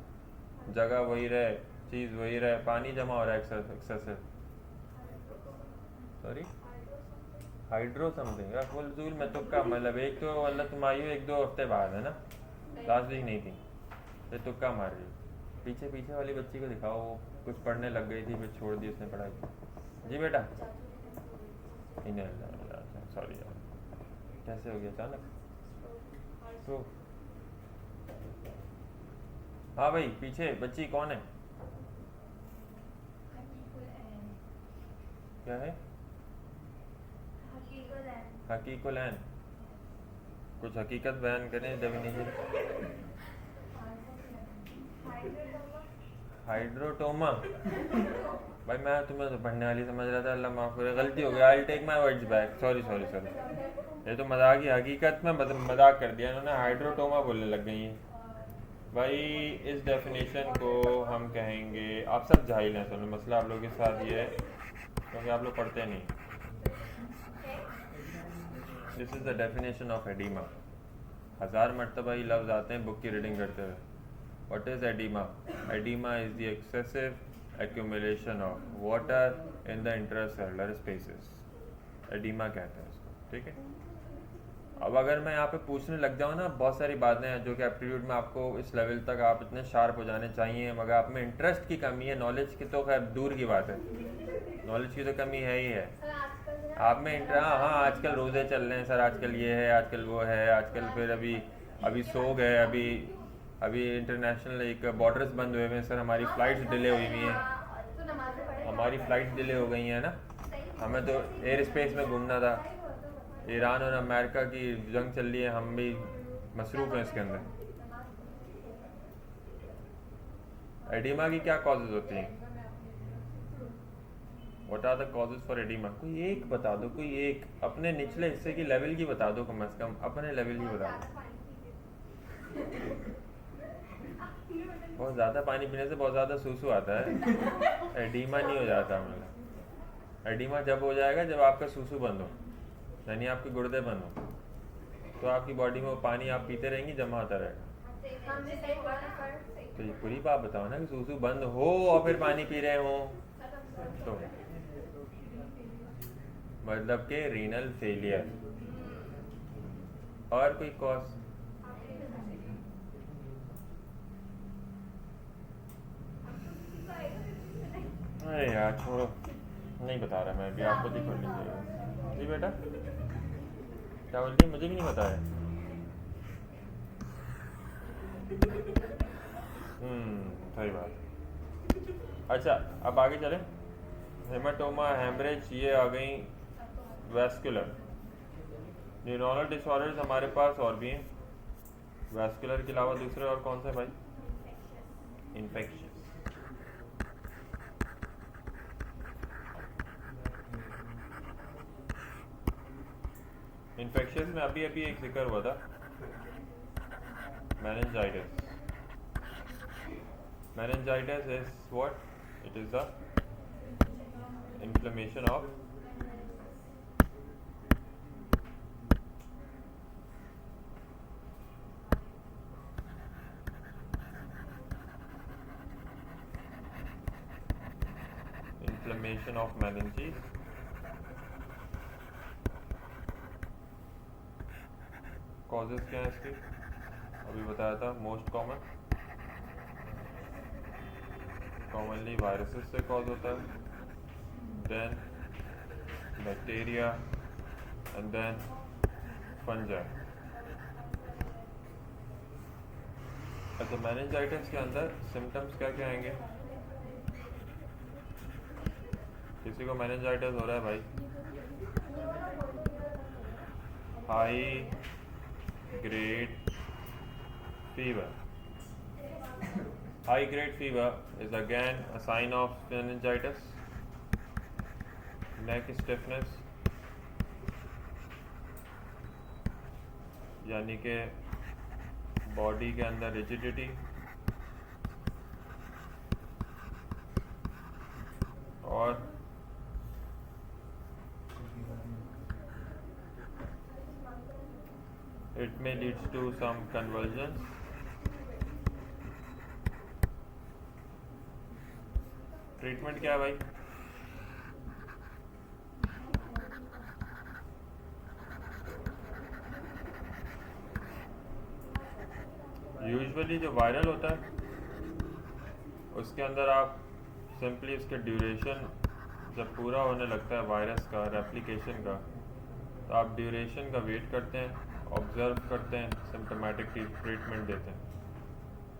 जगह वही रहे, चीज़ वही रहे, पानी जमा हो रहा है एक्सेसिव, सॉरी हाइड्रो समथिंग, फुलजूल में तुक्का, मतलब एक तो मतलब तुम आई हो 1-2 हफ्ते बाद, है ना, लास्ट वीक नहीं थी, फिर तुक्का मार रही। पीछे वाली बच्ची को दिखाओ, वो कुछ पढ़ने लग गई थी, फिर छोड़ दी उसने पढ़ाई। जी बेटा, सॉरी यार, कैसे हो गया अचानक? तो हाँ भाई, पीछे बच्ची कौन है? क्या है? हकीकुल ऐन। कुछ हकीकत बयान करें डेफिनेशन। हाइड्रोटोमा भाई मैं तुम्हें तो पढ़ने वाली समझ रहा था, अल्लाह माफ़ करे, गलती हो गई। I take my words back, sorry sorry sorry. ये तो मजाक ही, हकीकत में मजाक कर दिया इन्होंने, हाइड्रोटोमा बोलने लग गई हैं भाई। इस डेफिनेशन को हम कहेंगे, आप सब जाहिल हैं, सुनो मसला आप लोगों के साथ ये है क्योंकि आप लोग पढ़ते नहीं। This is the definition of oedema. 1000 मरतबा ही लफ्ज़ आते हैं बुक की रीडिंग करते हुए। What is oedema? Oedema is the excessive accumulation of water in the intercellular spaces, oedema कहते हैं इसको, ठीक है। अब अगर मैं यहाँ पे पूछने लग जाऊँ ना, बहुत सारी बातें हैं जो कि एप्टीट्यूड में आपको इस लेवल तक आप इतने शार्प हो जाने चाहिए, मगर आप में इंटरेस्ट की कमी है, नॉलेज की तो खैर दूर की बात है, नॉलेज की तो कमी है ही है। आप में हाँ आजकल रोज़े चल रहे हैं सर, आजकल ये है, आजकल वो है, आजकल फिर अभी सोग है, अभी इंटरनेशनल एक बॉर्डर्स बंद हुए हैं सर, हमारी फ़्लाइट्स डिले हुई हुई हैं, हमारी फ़्लाइट्स डिले हो गई हैं ना। हमें तो एयर स्पेस में घूमना था, ईरान और अमेरिका की जंग चल रही है, हम भी मसरूफ़ हैं इसके अंदर। एडिमा की क्या कॉजेज़ होती हैं? What are the causes for oedema? कोई एक बता दो, कोई एक अपने निचले हिस्से की लेवल की बता दो, कम से कम अपने लेवल की बता दो। बहुत ज़्यादा पानी पीने से बहुत ज़्यादा सूसू आता है, एडिमा नहीं हो जाता। मतलब एडिमा जब हो जाएगा जब आपका सूसू बंद हो, यानी आपके गुर्दे बंद हो, तो आपकी बॉडी में वो पानी आप पीते रहेंगी, जमा होता रहेगा। तो ये पूरी बात बताओ ना कि सूसू बंद हो और फिर पानी पी रहे हो, तो मतलब के रीनल फेलियर। और कोई कॉज? अरे यार छोड़ो, नहीं बता रहा मैं, अभी आपको भी पढ़ लीजिएगा। जी बेटा क्या बोलती है? मुझे भी नहीं पता है। सही बात। अच्छा अब आगे चलें। हेमाटोमा, हेमरेज, ये आ गई वैस्कुलर। न्यूरोनल डिसऑर्डर्स हमारे पास और भी हैं, वैस्कुलर के अलावा दूसरे और कौन से भाई? इन्फेक्शन। इन्फेक्शन में अभी एक जिक्र हुआ था, meningitis. Meningitis is what? It is the inflammation of meninges. Causes क्या है इसकी? अभी बताया था, मोस्ट कॉमनली वायरसेस से कॉज होता है, then bacteria and then fungi. अच्छा मेनिंजाइटिस के अंदर सिम्टम्स क्या क्या आएंगे? किसी को मेनिंजाइटिस हो रहा है भाई? High grade fever. High grade fever is again a sign of meningitis. Neck stiffness, यानी कि बॉडी के अंदर रिजिडिटी, और it may leads to some convulsions. Treatment क्या है भाई? यूजुअली जो वायरल होता है उसके अंदर आप सिंपली उसके ड्यूरेशन जब पूरा होने लगता है वायरस का रेप्लिकेशन का, तो आप ड्यूरेशन का वेट करते हैं, ऑब्जर्व करते हैं, सिम्टोमेटिक ट्रीटमेंट देते हैं।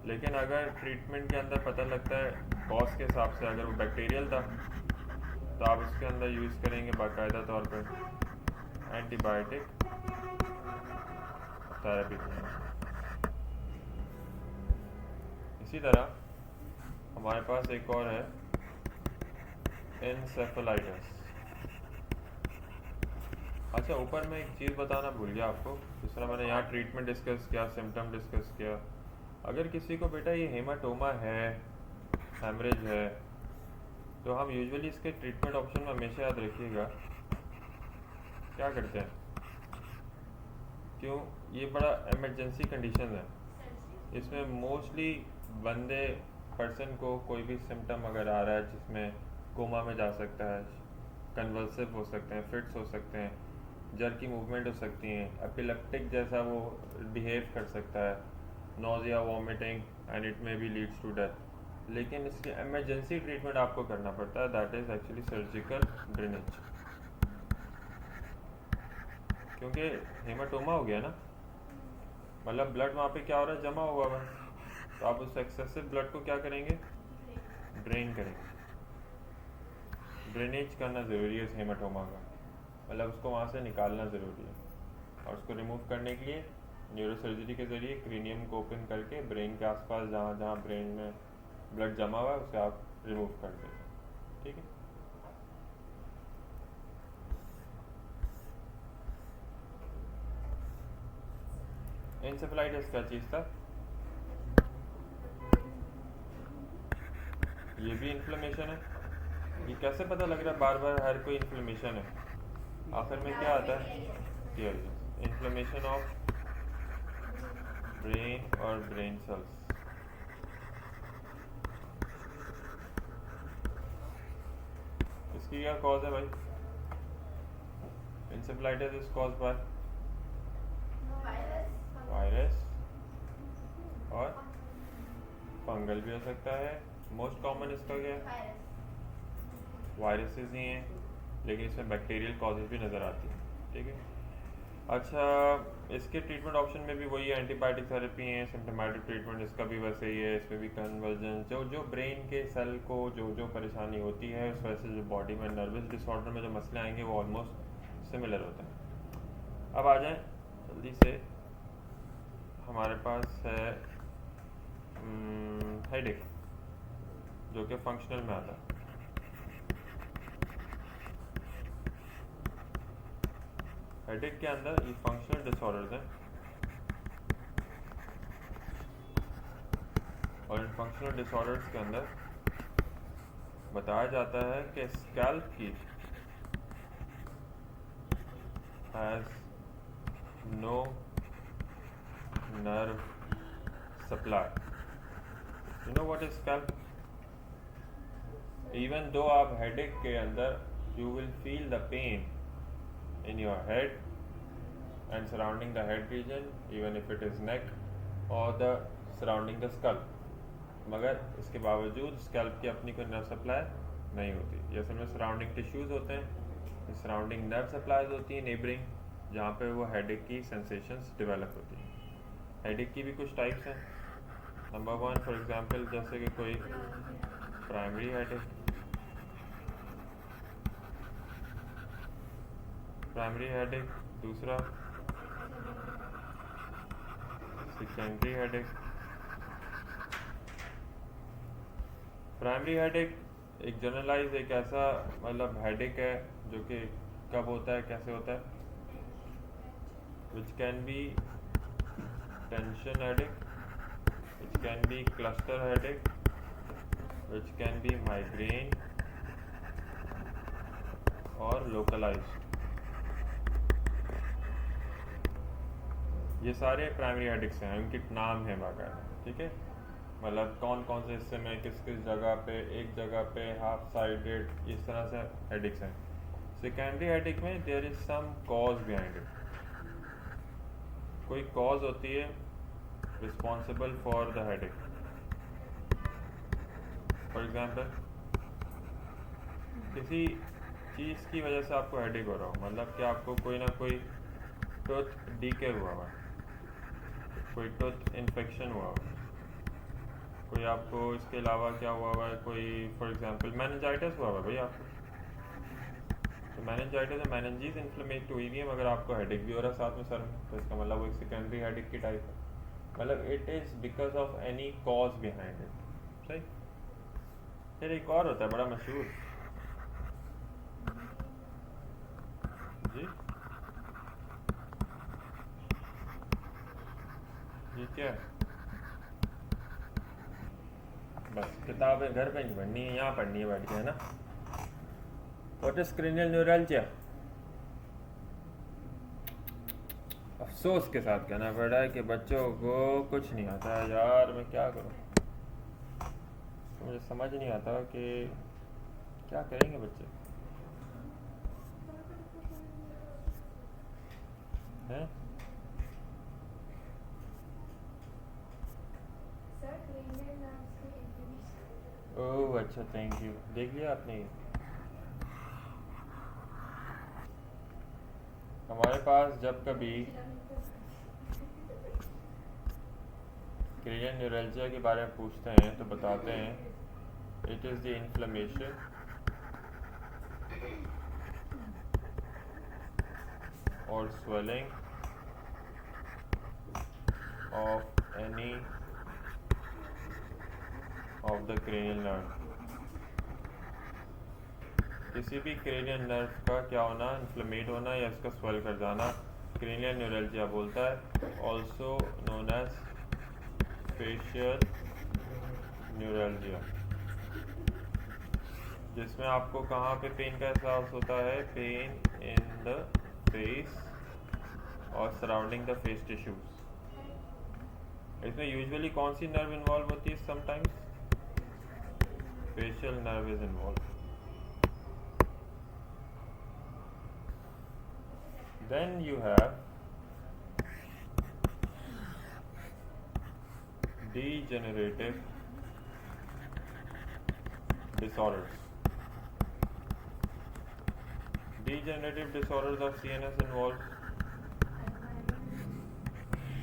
लेकिन अगर ट्रीटमेंट के अंदर पता लगता है कॉज के हिसाब से अगर वो बैक्टीरियल था, तो आप उसके अंदर यूज़ करेंगे बाकायदा तौर पर एंटीबायोटिक थेरेपी करूँगा। इसी तरह हमारे पास एक और है एनसेफेलाइटिस। अच्छा, ऊपर मैं एक चीज़ बताना भूल गया आपको। जिस तरह मैंने यहाँ ट्रीटमेंट डिस्कस किया, सिम्टम डिस्कस किया, अगर किसी को बेटा ये हेमाटोमा है, हेमरेज है, तो हम यूजुअली इसके ट्रीटमेंट ऑप्शन में हमेशा याद रखिएगा क्या करते हैं। क्यों, ये बड़ा इमरजेंसी कंडीशन है। इसमें मोस्टली बंदे पर्सन को कोई भी सिम्टम अगर आ रहा है जिसमें कोमा में जा सकता है, कन्वल्सिव हो सकते हैं, फिट्स हो सकते हैं, जर की मूवमेंट हो सकती हैं, एपिलेप्टिक जैसा वो बिहेव कर सकता है, nausea, vomiting and it may be leads to death. लेकिन इसकी इमरजेंसी ट्रीटमेंट आपको करना पड़ता है, that is actually surgical drainage. क्योंकि हेमाटोमा हो गया ना, मतलब ब्लड वहाँ पे क्या हो रहा है, जमा हुआ है, तो आप उस एक्सेसिव ब्लड को क्या करेंगे, ड्रेन करेंगे। ड्रेनेज करना ज़रूरी है उस हेमाटोमा का, मतलब उसको वहाँ से निकालना ज़रूरी है। और उसको रिमूव करने के लिए न्यूरोसर्जरी के ज़रिए क्रीनियम को ओपन करके ब्रेन के आसपास जहाँ जहाँ ब्रेन में ब्लड जमा हुआ है उसे आप रिमूव कर देंगे। ठीक है। एन्सेफेलाइटिस क्या चीज़ था, ये भी इन्फ्लेमेशन है। ये कैसे पता लग रहा है बार बार हर कोई इन्फ्लेमेशन है, आखिर में क्या आता है, इन्फ्लेमेशन ऑफ ब्रेन और ब्रेन सेल्स। इसकी क्या कॉज है भाई, encephalitis is cause by virus और फंगल भी हो सकता है। मोस्ट कॉमन इसका क्या है, वायरसेस ही हैं, लेकिन इसमें बैक्टीरियल कॉजेज भी नज़र आती हैं। ठीक है। अच्छा, इसके ट्रीटमेंट ऑप्शन में भी वही एंटीबायोटिक थेरेपी है, सिम्टोमेटिक ट्रीटमेंट इसका भी वैसे ही है। इसमें भी कन्वर्जन, जो जो ब्रेन के सेल को जो जो परेशानी होती है, उस वजह से जो बॉडी में नर्वस डिसऑर्डर में जो मसले आएंगे वो ऑलमोस्ट सिमिलर होते हैं। अब आ जाएं जल्दी से, हमारे पास है हेडेक, जो कि फंक्शनल में आता है। हेडेक के अंदर ये फंक्शनल डिसऑर्डर्स हैं, और इन फंक्शनल डिसऑर्डर्स के अंदर बताया जाता है कि स्कैल्प की has no nerve supply. You know what is scalp? Even though आप हेडेक के अंदर you will feel the pain in your head and surrounding the head region, even if it is neck or the surrounding the skull, मगर इसके बावजूद scalp की अपनी कोई nerve supply नहीं होती। जैसे में सराउंडिंग टिश्यूज़ होते हैं, सराउंडिंग नर्व सप्लाईज होती हैं नेबरिंग, जहाँ पे वो हेडेक की सेंसेशंस डेवलप होती हैं। हेडेक की भी कुछ टाइप्स हैं। नंबर 1 फॉर एग्जांपल, जैसे कि कोई प्राइमरी हेडेक, प्राइमरी हेडेक, दूसरा सेकेंडरी हेडेक। प्राइमरी हेडेक एक जनरलाइज एक ऐसा मतलब हेडेक है जो कि कब होता है, कैसे होता है, which can be tension headache, which can be cluster headache, which can be migraine और लोकलाइज्ड। ये सारे प्राइमरी हेडेक्स हैं, उनके नाम है बाकायदा। ठीक है, मतलब कौन कौन से हिस्से में किस किस जगह पे, एक जगह पे, हाफ साइडेड, इस तरह से हेडेक्स हैं। सेकेंडरी हेडेक में there is some cause behind it, कोई कॉज होती है responsible for the headache. For example, किसी चीज़ की वजह से आपको हेडेक हो रहा हो, मतलब कि आपको कोई ना कोई टूथ डीके हुआ हुआ, कोई टूथ इन्फेक्शन हुआ हुआ, कोई आपको इसके अलावा क्या हुआ हुआ है, कोई फॉर एग्जांपल मेनिंजाइटिस हुआ हुआ है भाई आपको, तो मेनिंजाइटिस मेनिंजीज इन्फ्लेमेट हुई हुई है, मगर आपको हेडेक भी हो रहा है साथ में सर में, तो इसका मतलब वो एक सेकेंडरी हेडेक की टाइप है, मतलब it is because of any cause behind it. सही। फिर एक और होता है बड़ा मशहूर जी, ये क्या है? बस किताबें घर पे नहीं पढ़नी है, यहाँ पढ़नी है बैठ के, है ना। What is cranial neuralgia? अफसोस के साथ कहना पड़ रहा है कि बच्चों को कुछ नहीं आता है यार, मैं क्या करूँ। तो मुझे समझ नहीं आता कि क्या करेंगे बच्चे हैं। ओह अच्छा, थैंक यू। देख लिया आपने? हमारे पास जब कभी क्रेनियल न्यूरल्जिया के बारे में पूछते हैं तो बताते हैं इट इज़ द इन्फ्लेमेशन और swelling of any of the cranial nerve। किसी भी क्रेनियल नर्व का क्या होना, इन्फ्लेमेट होना या इसका स्वेल कर जाना, क्रेनियल न्यूरल्जिया बोलता है, also known as facial neuralgia, जिसमें आपको कहाँ पे पेन का एहसास होता है, पेन इन द फेस और सराउंडिंग द फेस टिश्यूज। इसमें यूजुअली कौन सी नर्व इन्वॉल्व होती है? Sometimes facial nerve is involve. Then you have degenerative disorders. Degenerative disorders of CNS involve,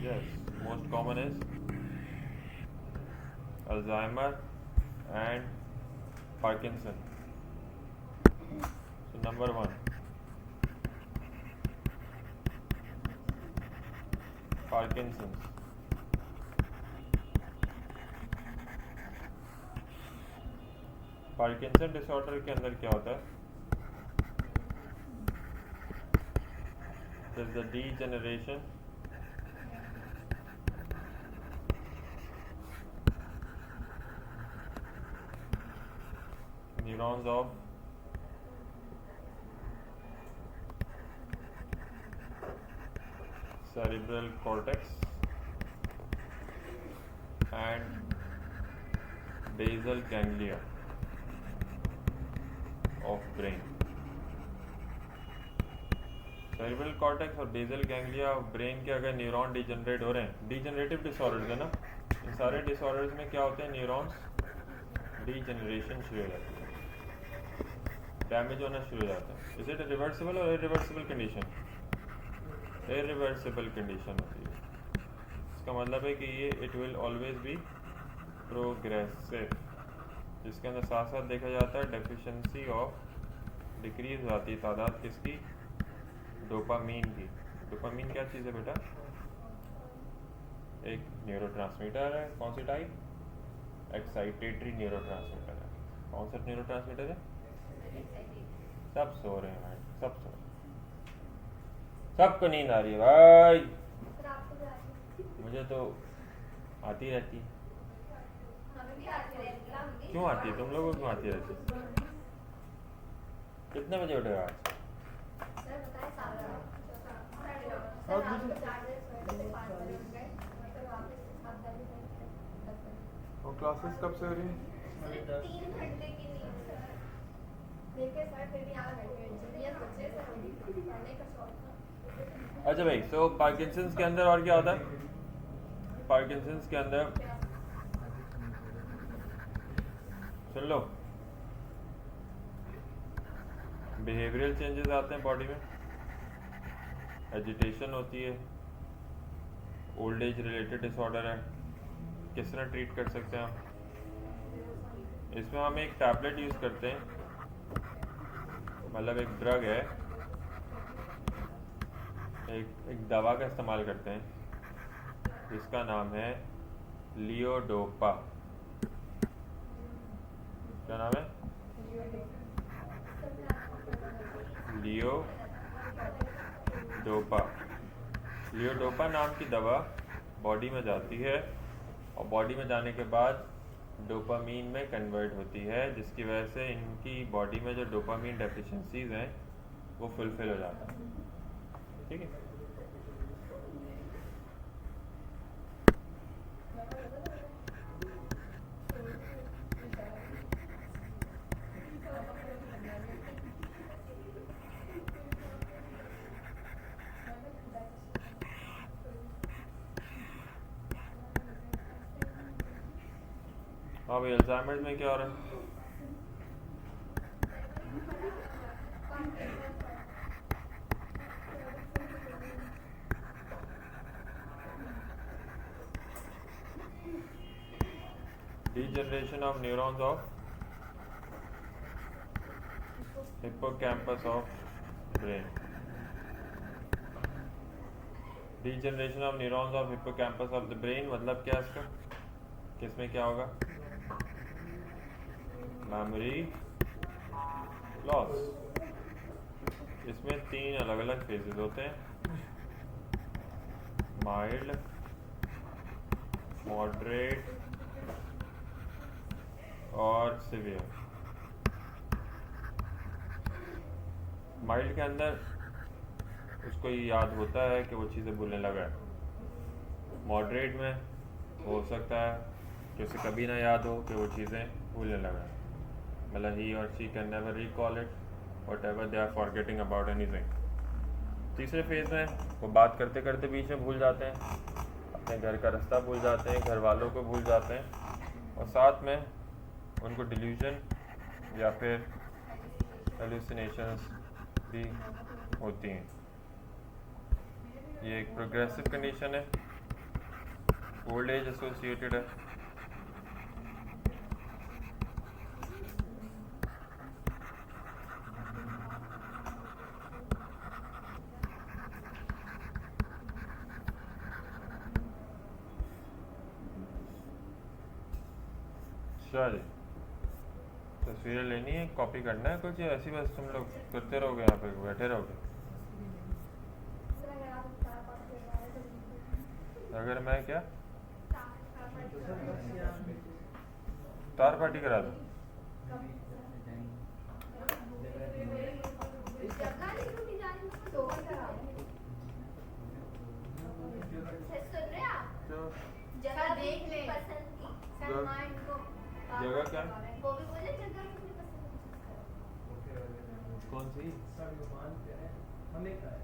yes, most common is Alzheimer and Parkinson. So number one, Parkinson's। Parkinson disorder के अंदर क्या होता है? There's the degeneration neurons of cerebral cortex and basal ganglia of brain। Cerebral cortex और basal ganglia of brain के अगर neuron degenerate हो रहे हैं, डिजनरेटिव डिसऑर्डर्स है ना, इन सारे डिसऑर्डर्स में क्या होते हैं, न्यूरॉन्स डिजनरेशन शुरू हो जाती है, डैमेज होना शुरू हो जाता है। इज इट रिवर्सिबल और इरिवर्सिबल कंडीशन? इरिवर्सिबल कंडीशन होती है। इसका मतलब है कि ये it will always be progressive, जिसके अंदर साथ साथ देखा जाता है डेफिशिएंसी ऑफ, डिक्रीज हो जाती है तादाद किसकी, डोपामीन की। डोपामीन क्या चीज़ है बेटा? एक न्यूरोट्रांसमीटर है। कौन सी टाइप? एक्साइटेटरी न्यूरोट्रांसमीटर है। कौन सा न्यूरोट्रांसमीटर है? सब सो रहे हैं भाई, सब सो रहे हैं, सबको नींद आ रही है भाई, मुझे तो आती रहती है। क्यों आती है? तुम लोगों को क्यों आती रहती है? कितने बजे उठेगा आज? और क्लासेस कब से हो रही हैं? अच्छा भाई, सो पार्किंसंस के अंदर और क्या होता है? पार्किंसंस के अंदर सुन लो, बिहेवियरल चेंजेस आते हैं बॉडी में, एजिटेशन होती है, ओल्ड एज रिलेटेड डिसऑर्डर है। किस तरह ट्रीट कर सकते हैं हम? इसमें हम एक टैबलेट यूज़ करते हैं, मतलब एक ड्रग है, एक दवा का इस्तेमाल करते हैं जिसका नाम है लियोडोपा। क्या नाम है? लियोडोपा। लियोडोपा नाम की दवा बॉडी में जाती है और बॉडी में जाने के बाद डोपामीन में कन्वर्ट होती है, जिसकी वजह से इनकी बॉडी में जो डोपामीन डेफिशिएंसीज हैं वो फुलफिल हो जाता है। ठीक है। हाँ भाई, अल्जाइमर में क्या हो रहा है? Degeneration of neurons of hippocampus of brain. Degeneration of neurons of hippocampus of the brain मतलब क्या इसका? किसमें क्या होगा? Memory loss. इसमें 3 अलग अलग फेजेस होते हैं, माइल्ड, मॉडरेट और सिवियर। माइल्ड के अंदर उसको ये याद होता है कि वो चीज़ें भूलने लगा है। मॉडरेट में हो सकता है कि उसे कभी ना याद हो कि वो चीज़ें भूलने लगा है, मतलब ही और she can never recall it whatever they are forgetting about anything. तीसरे फेज में वो बात करते करते बीच में भूल जाते हैं, अपने घर का रास्ता भूल जाते हैं, घर वालों को भूल जाते हैं, और साथ में उनको डिल्यूजन या फिर हेलुसिनेशंस भी होती हैं। ये एक प्रोग्रेसिव कंडीशन है, ओल्ड एज एसोसिएटेड है। अच्छा जी, तस्वीरें लेनी है, कॉपी करना है कुछ, या ऐसी बस तुम लोग करते रहोगे, यहाँ पे बैठे रहोगे? अगर मैं क्या तार पार्टी करा दूँ? जगह देख ले पसंद की सलमान को जगह क्या? वो भी बोले जगह मुझे पसंद कौन सी? हमें का है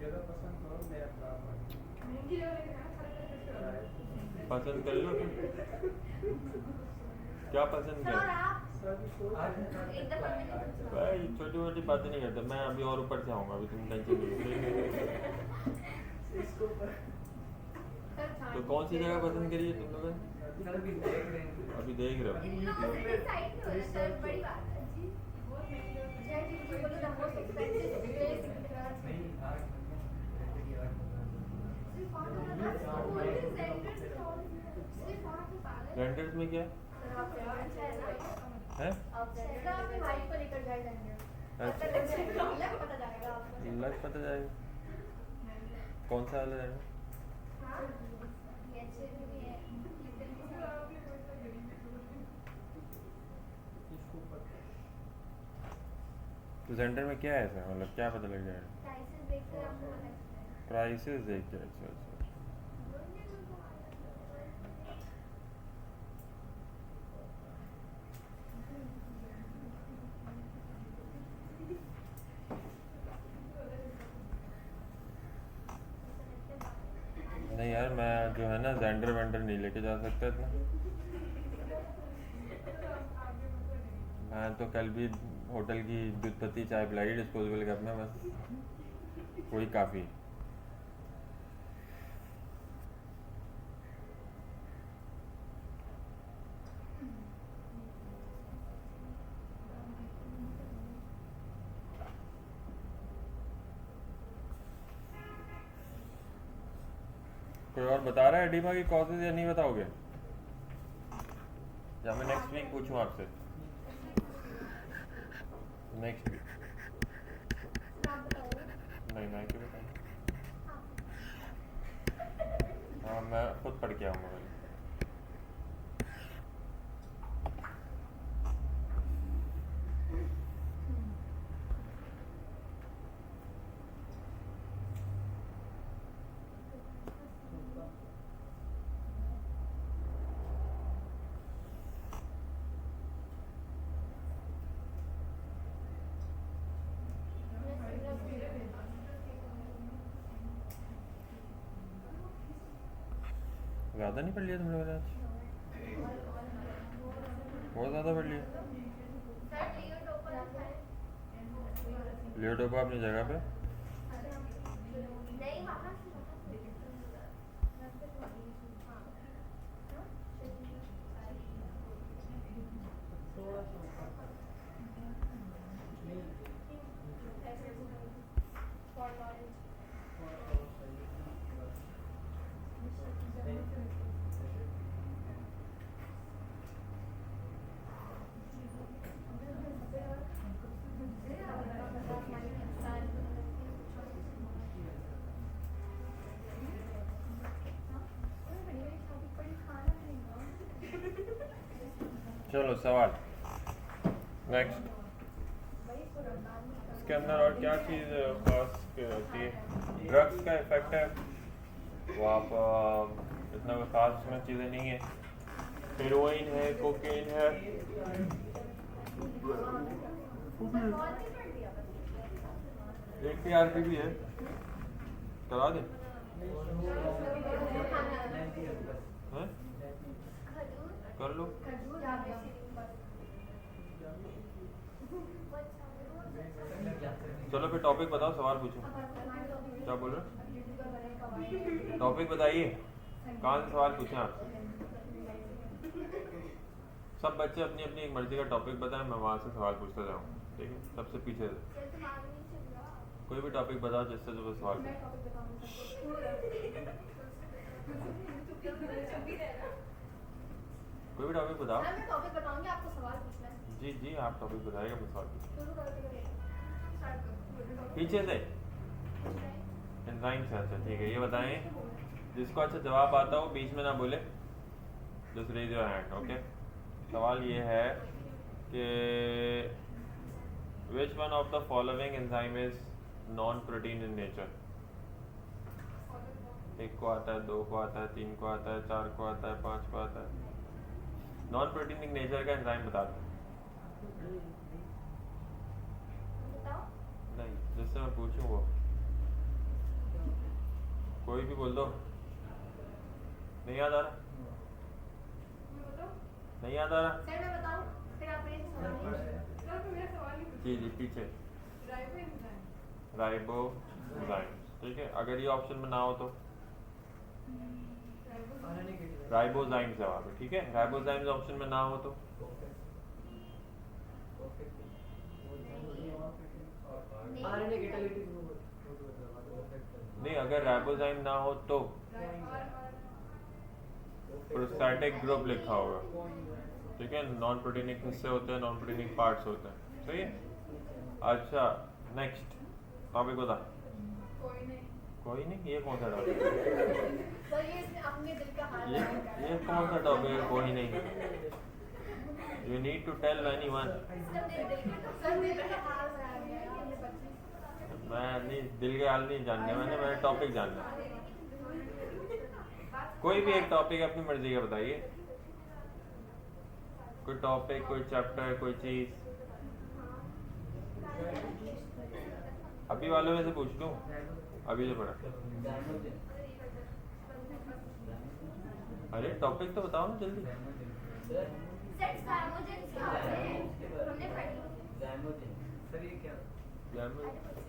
जगह पसंद करो, मैं अपना पसंद कर लो। क्या पसंद कर? भाई छोटी मोटी बातें नहीं करता मैं, अभी और ऊपर से आऊँगा, अभी तुम टेंशन नहीं। तो कौन सी जगह पसंद करी है तुम लोगों ने? अभी देख रहे हो? रेंटर्स में क्या है? लग पता जाएगा कौन सा वाला है। तो सेंटर में क्या है ऐसा, मतलब क्या पता लग जाएगा? प्राइसेस देख के। अच्छा अच्छा। नहीं यार, मैं जो है ना जेंडर वेंडर नहीं लेके जा सकता इतना। मैं तो कल भी होटल की दूध पत्ती चाय पिलाई डिस्पोजेबल कप में, बस वही काफ़ी। कोई और बता रहा है एडिमा की कॉजेज या नहीं बताओगे? या मैं नेक्स्ट वीक पूछूं आपसे? Next week? नहीं, मैं क्यों बताऊँ? हाँ, मैं खुद पढ़ के आऊँगा पहले। ज़्यादा नहीं पढ़ लिया तुम लोगों ने आज? बहुत ज़्यादा पढ़ लिया। लियोटोपा अपनी जगह पे। नहीं वहाँ चलो सवाल नेक्स्ट। इसके अंदर और क्या चीज़ खास होती है? ड्रग्स का इफेक्ट है वो, आप इतना कोई खास उसमें चीज़ें नहीं है। हेरोइन है, कोकेन है, एक PRP भी है। करा दें? हैं? कर लो। चलो फिर टॉपिक बताओ, सवाल पूछो। क्या बोल रहे हो? टॉपिक बताइए, कहाँ से सवाल पूछें आप? सब बच्चे अपनी अपनी एक मर्जी का टॉपिक बताएं, मैं वहाँ से सवाल पूछता जाऊँ। ठीक है, सबसे पीछे कोई भी टॉपिक बताओ जिससे जो सवाल कोई भी टॉपिक बताओ। मैं टॉपिक बताऊंगी, आपको सवाल पूछना है। जी जी, आप टॉपिक बताइएगा, मैं सवाल पूछूंगा। पीछे से एंजाइम से। अच्छा ठीक है, ये बताएं जिसको अच्छा जवाब आता हो बीच में ना बोले, just raise your hand. Okay, सवाल ये है कि which one of the following enzyme is non protein in nature? एक को आता है, दो को आता है, तीन को आता है, चार को आता है, पांच को आता है। नॉन प्रोटीन इन नेचर का एंजाइम बता दो। नहीं, जिससे मैं पूछूं वो कोई भी बोल दो। नहीं याद आ रहा? नहीं याद आ रहा? सर मैं बताऊं, फिर आप मेरे सवाल जी जी, पीछे राइबोजाइम। ठीक है, अगर ये ऑप्शन में ना हो तो राइबोजाइम जवाब है। ठीक है, राइबोजाइम ऑप्शन में ना हो तो नहीं, अगर राइबोजाइम ना हो तो प्रोस्टैटिक ग्रुप लिखा होगा। ठीक है, नॉन प्रोटीनिक हिस्से होते हैं, नॉन प्रोटीनिक पार्ट्स होते हैं। सही है। अच्छा नेक्स्ट टॉपिक बता। कोई नहीं, ये कौन सा टॉपिक है? सर ये अपने दिल का हाल है। ये कौन सा टॉपिक है? कोई नहीं, you need to tell anyone. Sir दिल का हाल है। मैं नहीं, दिल के हाल नहीं जानने, मैंने टॉपिक जानना। कोई भी एक टॉपिक अपनी मर्जी का बताइए, कोई टॉपिक, कोई चैप्टर, कोई चीज। अभी वालों में से पूछ लूं, अभी जो पढ़ा। अरे टॉपिक तो बताओ ना जल्दी। हमने पढ़ी। सर ये क्या?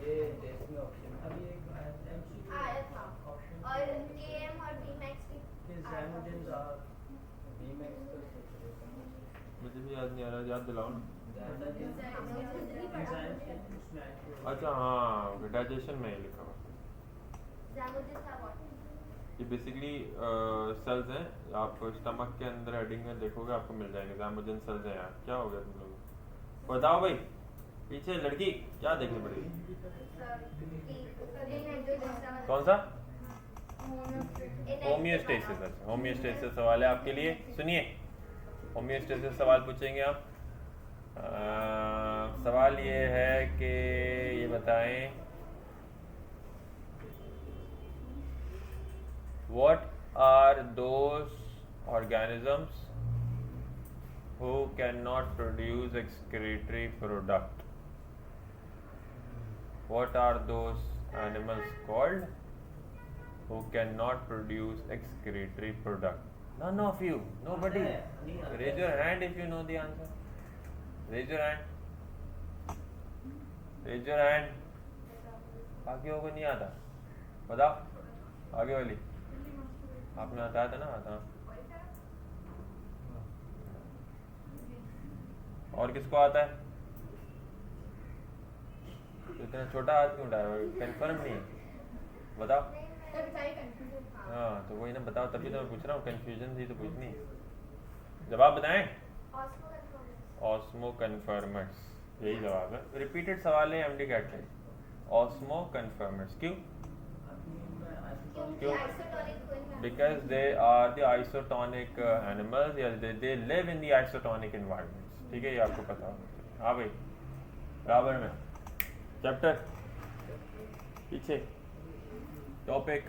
ये टेस्ट में ऑप्शन अभी एक आया था, और केएम और बीमैक्स भी ज़ाइमोजेंस और बीमैक्स तो मुझे भी याद नहीं आ रहा, याद दिलाओ ना। अच्छा हाँ, डाइजेशन में ही लिखा हुआ। ये बेसिकली सेल्स हैं, आप स्टमक के अंदर हेडिंग में देखोगे आपको मिल जाएंगे, ज़ाइमोजन सेल्स हैं यार। क्या हो गया तुम लोग, बताओ भाई, पीछे लड़की क्या देखनी पड़ेगी? कौन सा? होमियोस्टेसिस। अच्छा, होमियोस्टेसिस सवाल है आपके लिए, सुनिए। होमियोस्टेसिस सवाल पूछेंगे आप। सवाल ये है कि ये बताएं, what are those organisms who cannot produce excretory product? What are those animals called who cannot produce excretory product? None of you, nobody. Raise your hand if you know the answer. Raise your hand. Raise your hand. बाकियों को नहीं आता, बताओ। आगे वाली आपने बताया था ना, आता। और किसको आता है? इतना छोटा हाथ क्यों उठाया? कंफर्म नहीं है, बताओ। हाँ तो वही ना, बताओ, तभी तो मैं पूछ रहा हूँ, कंफ्यूजन थी तो पूछनी है। जवाब बताएं। ऑस्मो कन्फर्मर्स, यही जवाब है। रिपीटेड सवाल है एमडी कैट के। ऑस्मो कन्फर्मर्स क्यों? क्यों? Because they are the isotonic animals, या they live in the isotonic environments। ठीक है, ये आपको पता होगा। हाँ भाई, बराबर में। चैप्टर पीछे, टॉपिक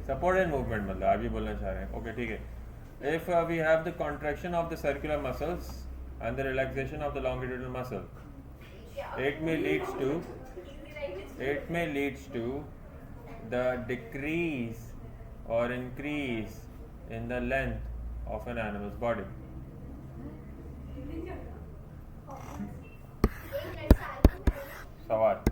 सपोर्टेड मूवमेंट, मतलब आप ये बोलना चाह रहे हैं। ओके ठीक है। If we have the contraction of the circular muscles and the relaxation of the longitudinal muscle, it may leads to the decrease or increase in the length of an animal's body. सवाल।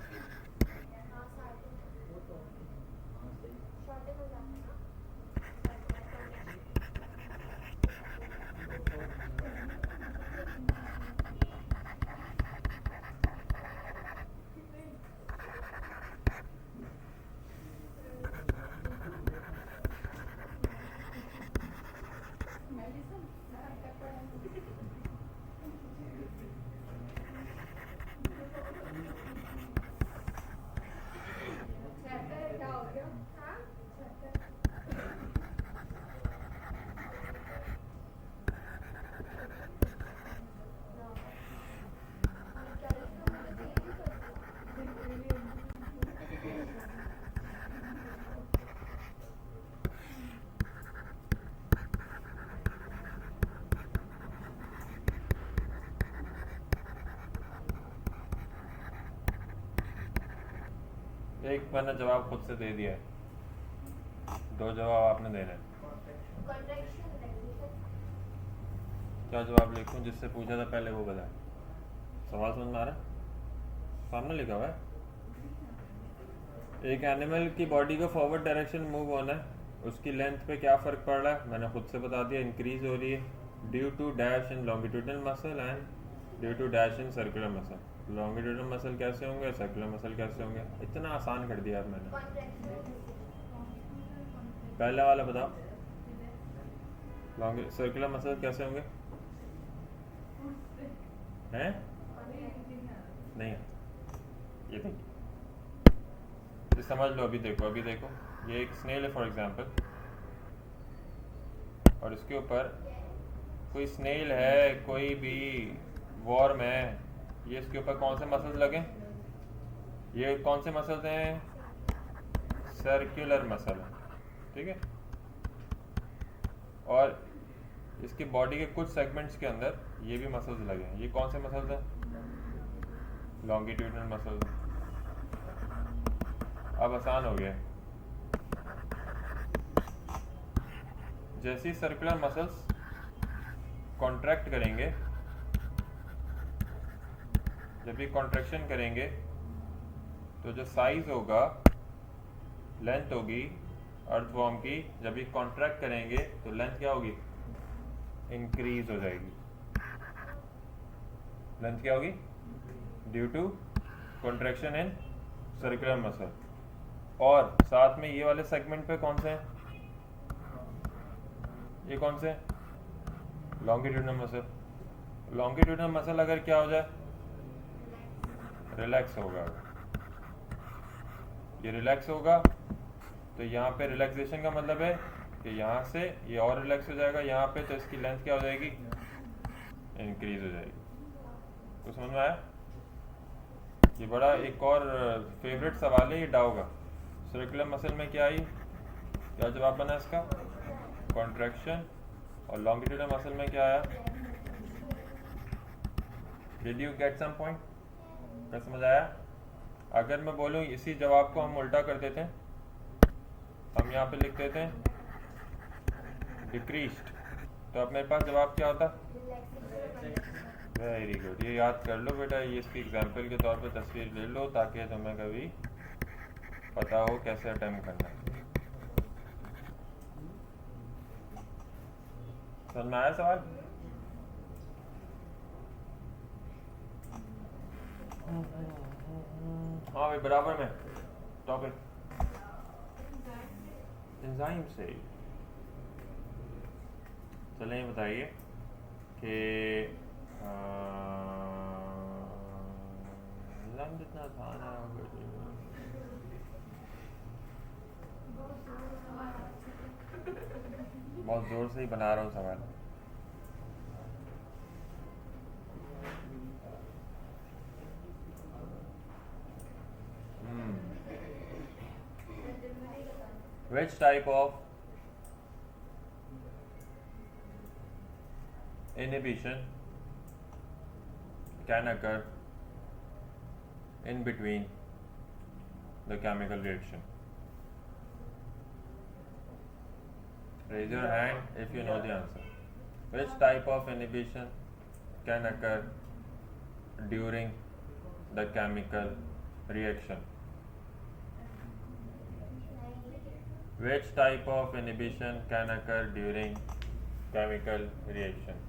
एक मैंने जवाब खुद से दे दिया है, दो जवाब आपने देने हैं। क्या जवाब लिखूं? जिससे पूछा था पहले वो बताए। सवाल समझ में आ रहा है? सामने लिखा हुआ है। एक एनिमल की बॉडी को फॉरवर्ड डायरेक्शन मूव होना है, उसकी लेंथ पे क्या फ़र्क पड़ रहा है? मैंने खुद से बता दिया, इंक्रीज हो रही है due to dash in longitudinal muscle and due to dash in circular muscle. Longitudinal muscle कैसे होंगे, सर्कुलर मसल कैसे होंगे? इतना आसान कर दिया मैंने। पहला वाला बताओ, सर्कुलर मसल कैसे होंगे? हैं? नहीं, ये देखो, ये समझ लो। अभी देखो, अभी देखो, ये एक स्नेल है फॉर एग्जांपल, और इसके ऊपर कोई स्नेल है, कोई भी वॉर्म है, ये इसके ऊपर कौन से मसल्स लगे? ये कौन से मसल्स हैं? सर्कुलर मसल है, ठीक है। और इसकी बॉडी के कुछ सेगमेंट्स के अंदर ये भी मसल्स लगे हैं। ये कौन से मसल्स हैं? Longitudinal muscles. अब आसान हो गया। जैसे ही सर्कुलर मसल्स कॉन्ट्रैक्ट करेंगे, जब भी कॉन्ट्रैक्शन करेंगे तो जो साइज होगा, लेंथ होगी अर्थवॉर्म की, जब भी कॉन्ट्रैक्ट करेंगे तो लेंथ क्या होगी? इंक्रीज हो जाएगी। लेंथ क्या होगी? Due to contraction in circular muscle. और साथ में ये वाले सेगमेंट पे कौन से हैं? ये कौन से हैं? Longitudinal muscle. लॉन्गिट्यूडनल मसल अगर क्या हो जाए? रिलैक्स होगा। ये रिलैक्स होगा तो यहाँ पे रिलैक्सेशन का मतलब है कि यहाँ से ये और रिलैक्स हो जाएगा यहाँ पे, तो इसकी लेंथ क्या हो जाएगी? इंक्रीज हो जाएगी। तो समझ में आया? ये बड़ा एक और फेवरेट सवाल है ये डाउ का। सर्कुलर मसल में क्या आई? क्या जवाब बना इसका? कॉन्ट्रैक्शन। और लॉन्गिट्यूडनल मसल में क्या आया? Did you get some point? क्या समझ आया? अगर मैं बोलूँ इसी जवाब को हम उल्टा कर देते हैं, हम यहाँ पे लिख देते हैं डिक्रीज्ड, तो अब मेरे पास जवाब क्या होता? Very good. ये याद कर लो बेटा, ये इसकी एग्जांपल के तौर पे तस्वीर ले लो ताकि तुम्हें कभी पता हो कैसे अटेम्प्ट करना है। समझ में आया सवाल? हाँ भाई बराबर में टॉपिक एंजाइम से। चलें ये बताइए कि एंजाइम जितना आसान है बहुत जोर से ही बना रहा हूँ सवाल। Which type of inhibition can occur in between the chemical reaction? Raise your hand if you know the answer. Which type of inhibition can occur during the chemical reaction? Which type of inhibition can occur during chemical reaction?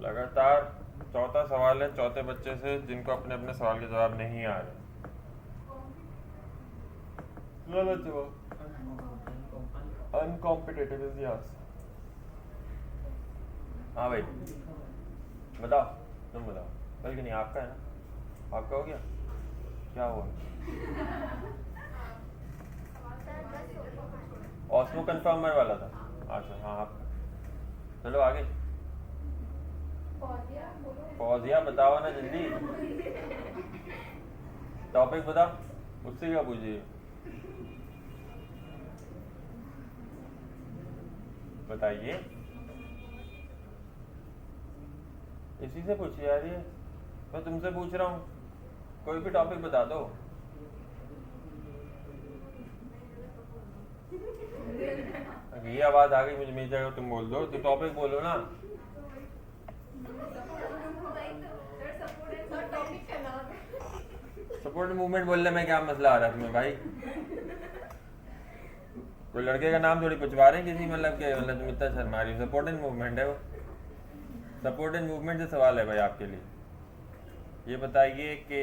लगातार चौथा सवाल है चौथे बच्चे से जिनको अपने अपने सवाल के जवाब नहीं आ रहे। गलत जवाब। Uncompetitive is the answer. हाँ भाई बताओ, तुम बताओ। बल्कि नहीं आपका है ना, आपका हो गया? क्या हुआ? ऑस्मो कन्फर्मर वाला था। अच्छा हाँ आप चलो आगे। फौजिया बताओ ना जल्दी, टॉपिक बता, उससे क्या पूछिए? बताइए, इसी से पूछिए यार। ये मैं तुमसे पूछ रहा हूँ, कोई भी टॉपिक बता दो। ये आवाज आ गई मुझे, मेरी जगह तुम बोल दो, तो टॉपिक बोलो ना। सपोर्ट मूवमेंट बोलने में क्या मसला आ रहा है तुम्हें भाई? कोई लड़के का नाम थोड़ी पूछवा रहे हैं किसी, मतलब के मतलब तुम इतना शर्मा रही हो। सपोर्ट एंड मूवमेंट है वो, सपोर्ट एंड मूवमेंट से सवाल है भाई आपके लिए। ये बताइए कि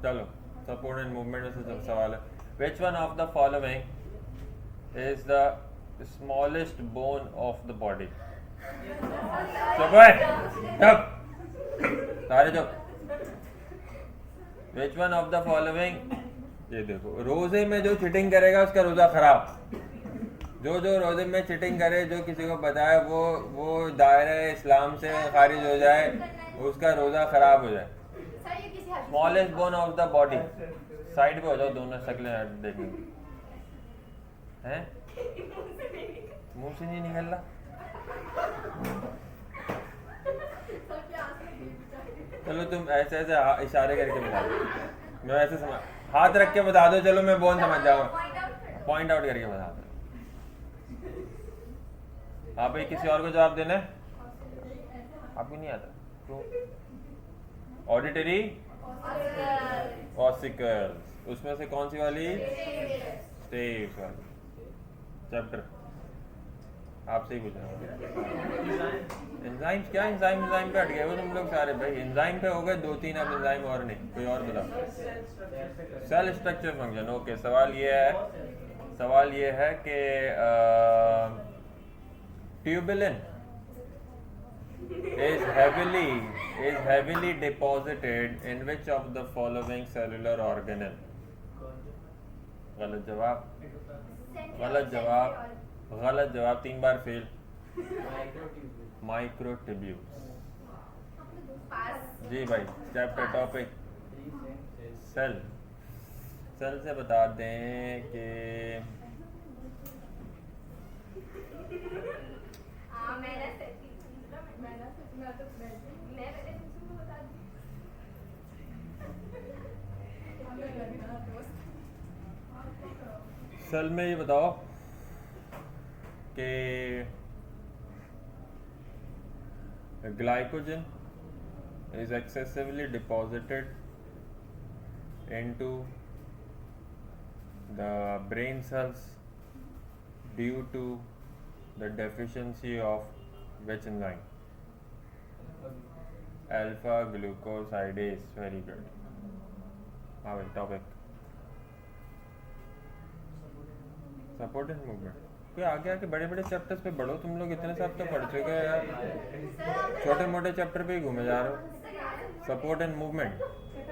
चलो सपोर्ट एंड मूवमेंट में से सवाल है, which one of the following is the smallest bone of the body? चुप है, चुप सारे चुप। Which one of the following, ये देखो, रोजे में जो चीटिंग करेगा उसका रोजा खराब। जो जो रोजे में चीटिंग करे, जो किसी को बताए वो दायरे इस्लाम से खारिज हो जाए, उसका रोजा खराब हो जाए। Smallest bone of the body, side पे हो जाओ दोनों शक्लें देखने हैं। मुंह से नहीं निकल रहा। चलो तुम ऐसे ऐसे इशारे करके बता दो, मैं ऐसे समझ, हाथ रख के बता दो। चलो मैं बोन समझ जाऊंगा, पॉइंट आउट करके बता दो। हाँ भाई किसी और को जवाब देना है? आपको नहीं आता क्यों? ऑडिटरी ऑसिकल्स, उसमें से कौन सी वाली? स्टेव्स वाली। चैप्टर आपसे ही पूछा। एंजाइम क्या, एंजाइम पे हट गए हो तुम लोग सारे भाई। एंजाइम पे हो गए 2-3, अब एंजाइम और नहीं, कोई और बताओ। Cell structure function, okay. सवाल ये है कि tubulin is heavily deposited in which of the following cellular organelle? गलत जवाब, गलत जवाब, गलत जवाब, 3 बार फेल। माइक्रोट्यूब्यूल्स। जी भाई, चैप्टर टॉपिक सेल। सेल से बता दें कि सेल में ये बताओ कि glycogen is excessively deposited into the brain cells due to the deficiency of which enzyme? Alpha glucosidase. Very good. हाँ भाई, टॉपिक सपोर्ट एंड मूवमेंट। कोई आगे आके बड़े बड़े चैप्टर्स पे बढ़ो, तुम लोग इतने सब तो पढ़ चुके हो यार, छोटे मोटे चैप्टर पे ही घूमे जा रहे हो। Support and movement,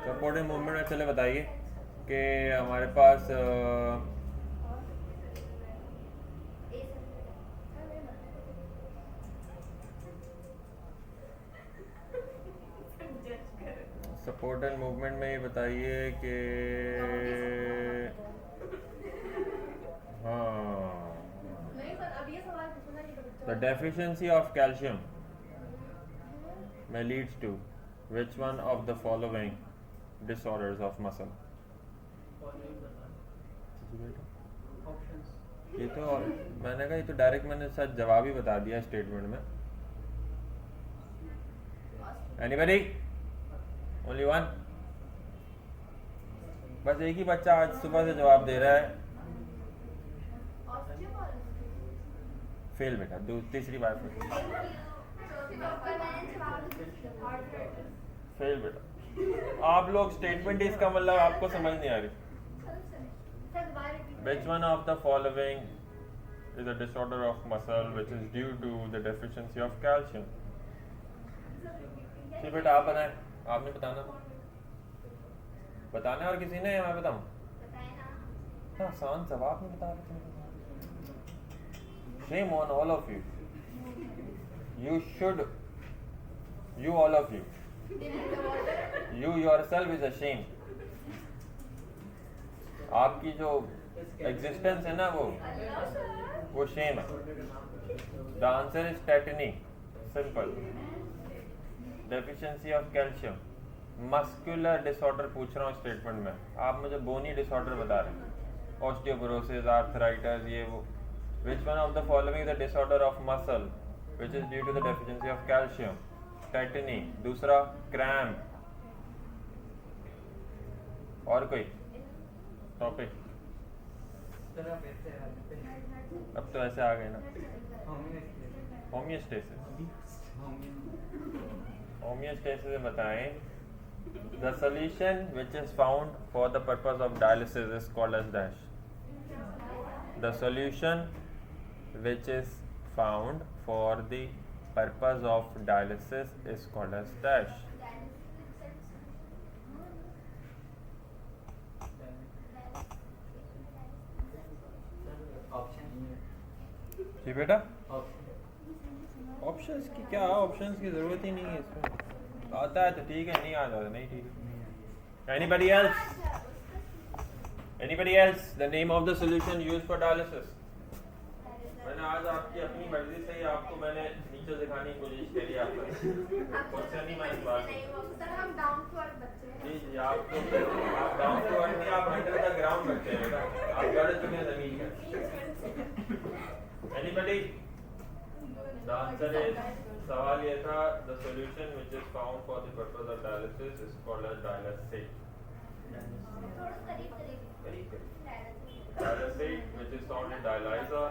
support and movement में चले बताइए कि हमारे पास सपोर्ट एंड मूवमेंट में ये बताइए कि the deficiency of calcium may leads to which one of the following disorders of muscle? ये तो मैंने कहा, ये तो डायरेक्ट मैंने शायद जवाब ही बता दिया स्टेटमेंट में। Anybody? Only one? बस एक ही बच्चा आज सुबह से जवाब दे रहा है। फेल बेटा, तीसरी बार फेल बेटा। आप लोग स्टेटमेंट इसका मतलब आपको समझ नहीं आ रही। Which one of the following is a disorder of muscle which is due to the deficiency of calcium? जी बेटा, आप बताएं, आपने बताना है और किसी ने, मैं बताऊं? आसान जवाब नहीं बता रहे। Shame on all of you. You all of you. You yourself is ashamed. आपकी जो एग्जिस्टेंस है ना वो शेम है। The answer is tetani, simple. Deficiency of calcium, muscular disorder पूछ रहा हूँ स्टेटमेंट में, आप मुझे बोनी डिसऑर्डर बता रहे हैं। ऑस्टियोपोरोसिस, आर्थराइटिस, ये वो। Which one of the following is a disorder of muscle which is due to the deficiency of calcium? Tetany। दूसरा cramp। और कोई टॉपिक? अब तो ऐसे आ गए ना। होमियोस्टेसिस। होमियोस्टेसिस में बताएं, the solution which is found for the purpose of dialysis is called as dash. The solution which is found for the purpose of dialysis is called as dash. जी बेटा, options की क्या, options की जरूरत ही नहीं है इसमें। आता है तो ठीक है, नहीं आता तो नहीं ठीक है। Anybody else? Anybody else? The name of the solution used for dialysis? मैंने आज आपकी अपनी मर्जी से ही आपको मैंने नीचे दिखाने की कोशिश करी। आपको क्वेश्चन ही मैंने बात हम डाउन टू अर्थ बच्चे हैं। जी जी, आप डाउन टू अर्थ नहीं, आप अंडर द ग्राउंड बच्चे हैं बेटा, आप गड़ चुके हैं जमीन में। Anybody? The answer is, सवाल ये था, the solution which is found for the purpose of dialysis is called as dialysate. Dialysate, which is found in dialyzer,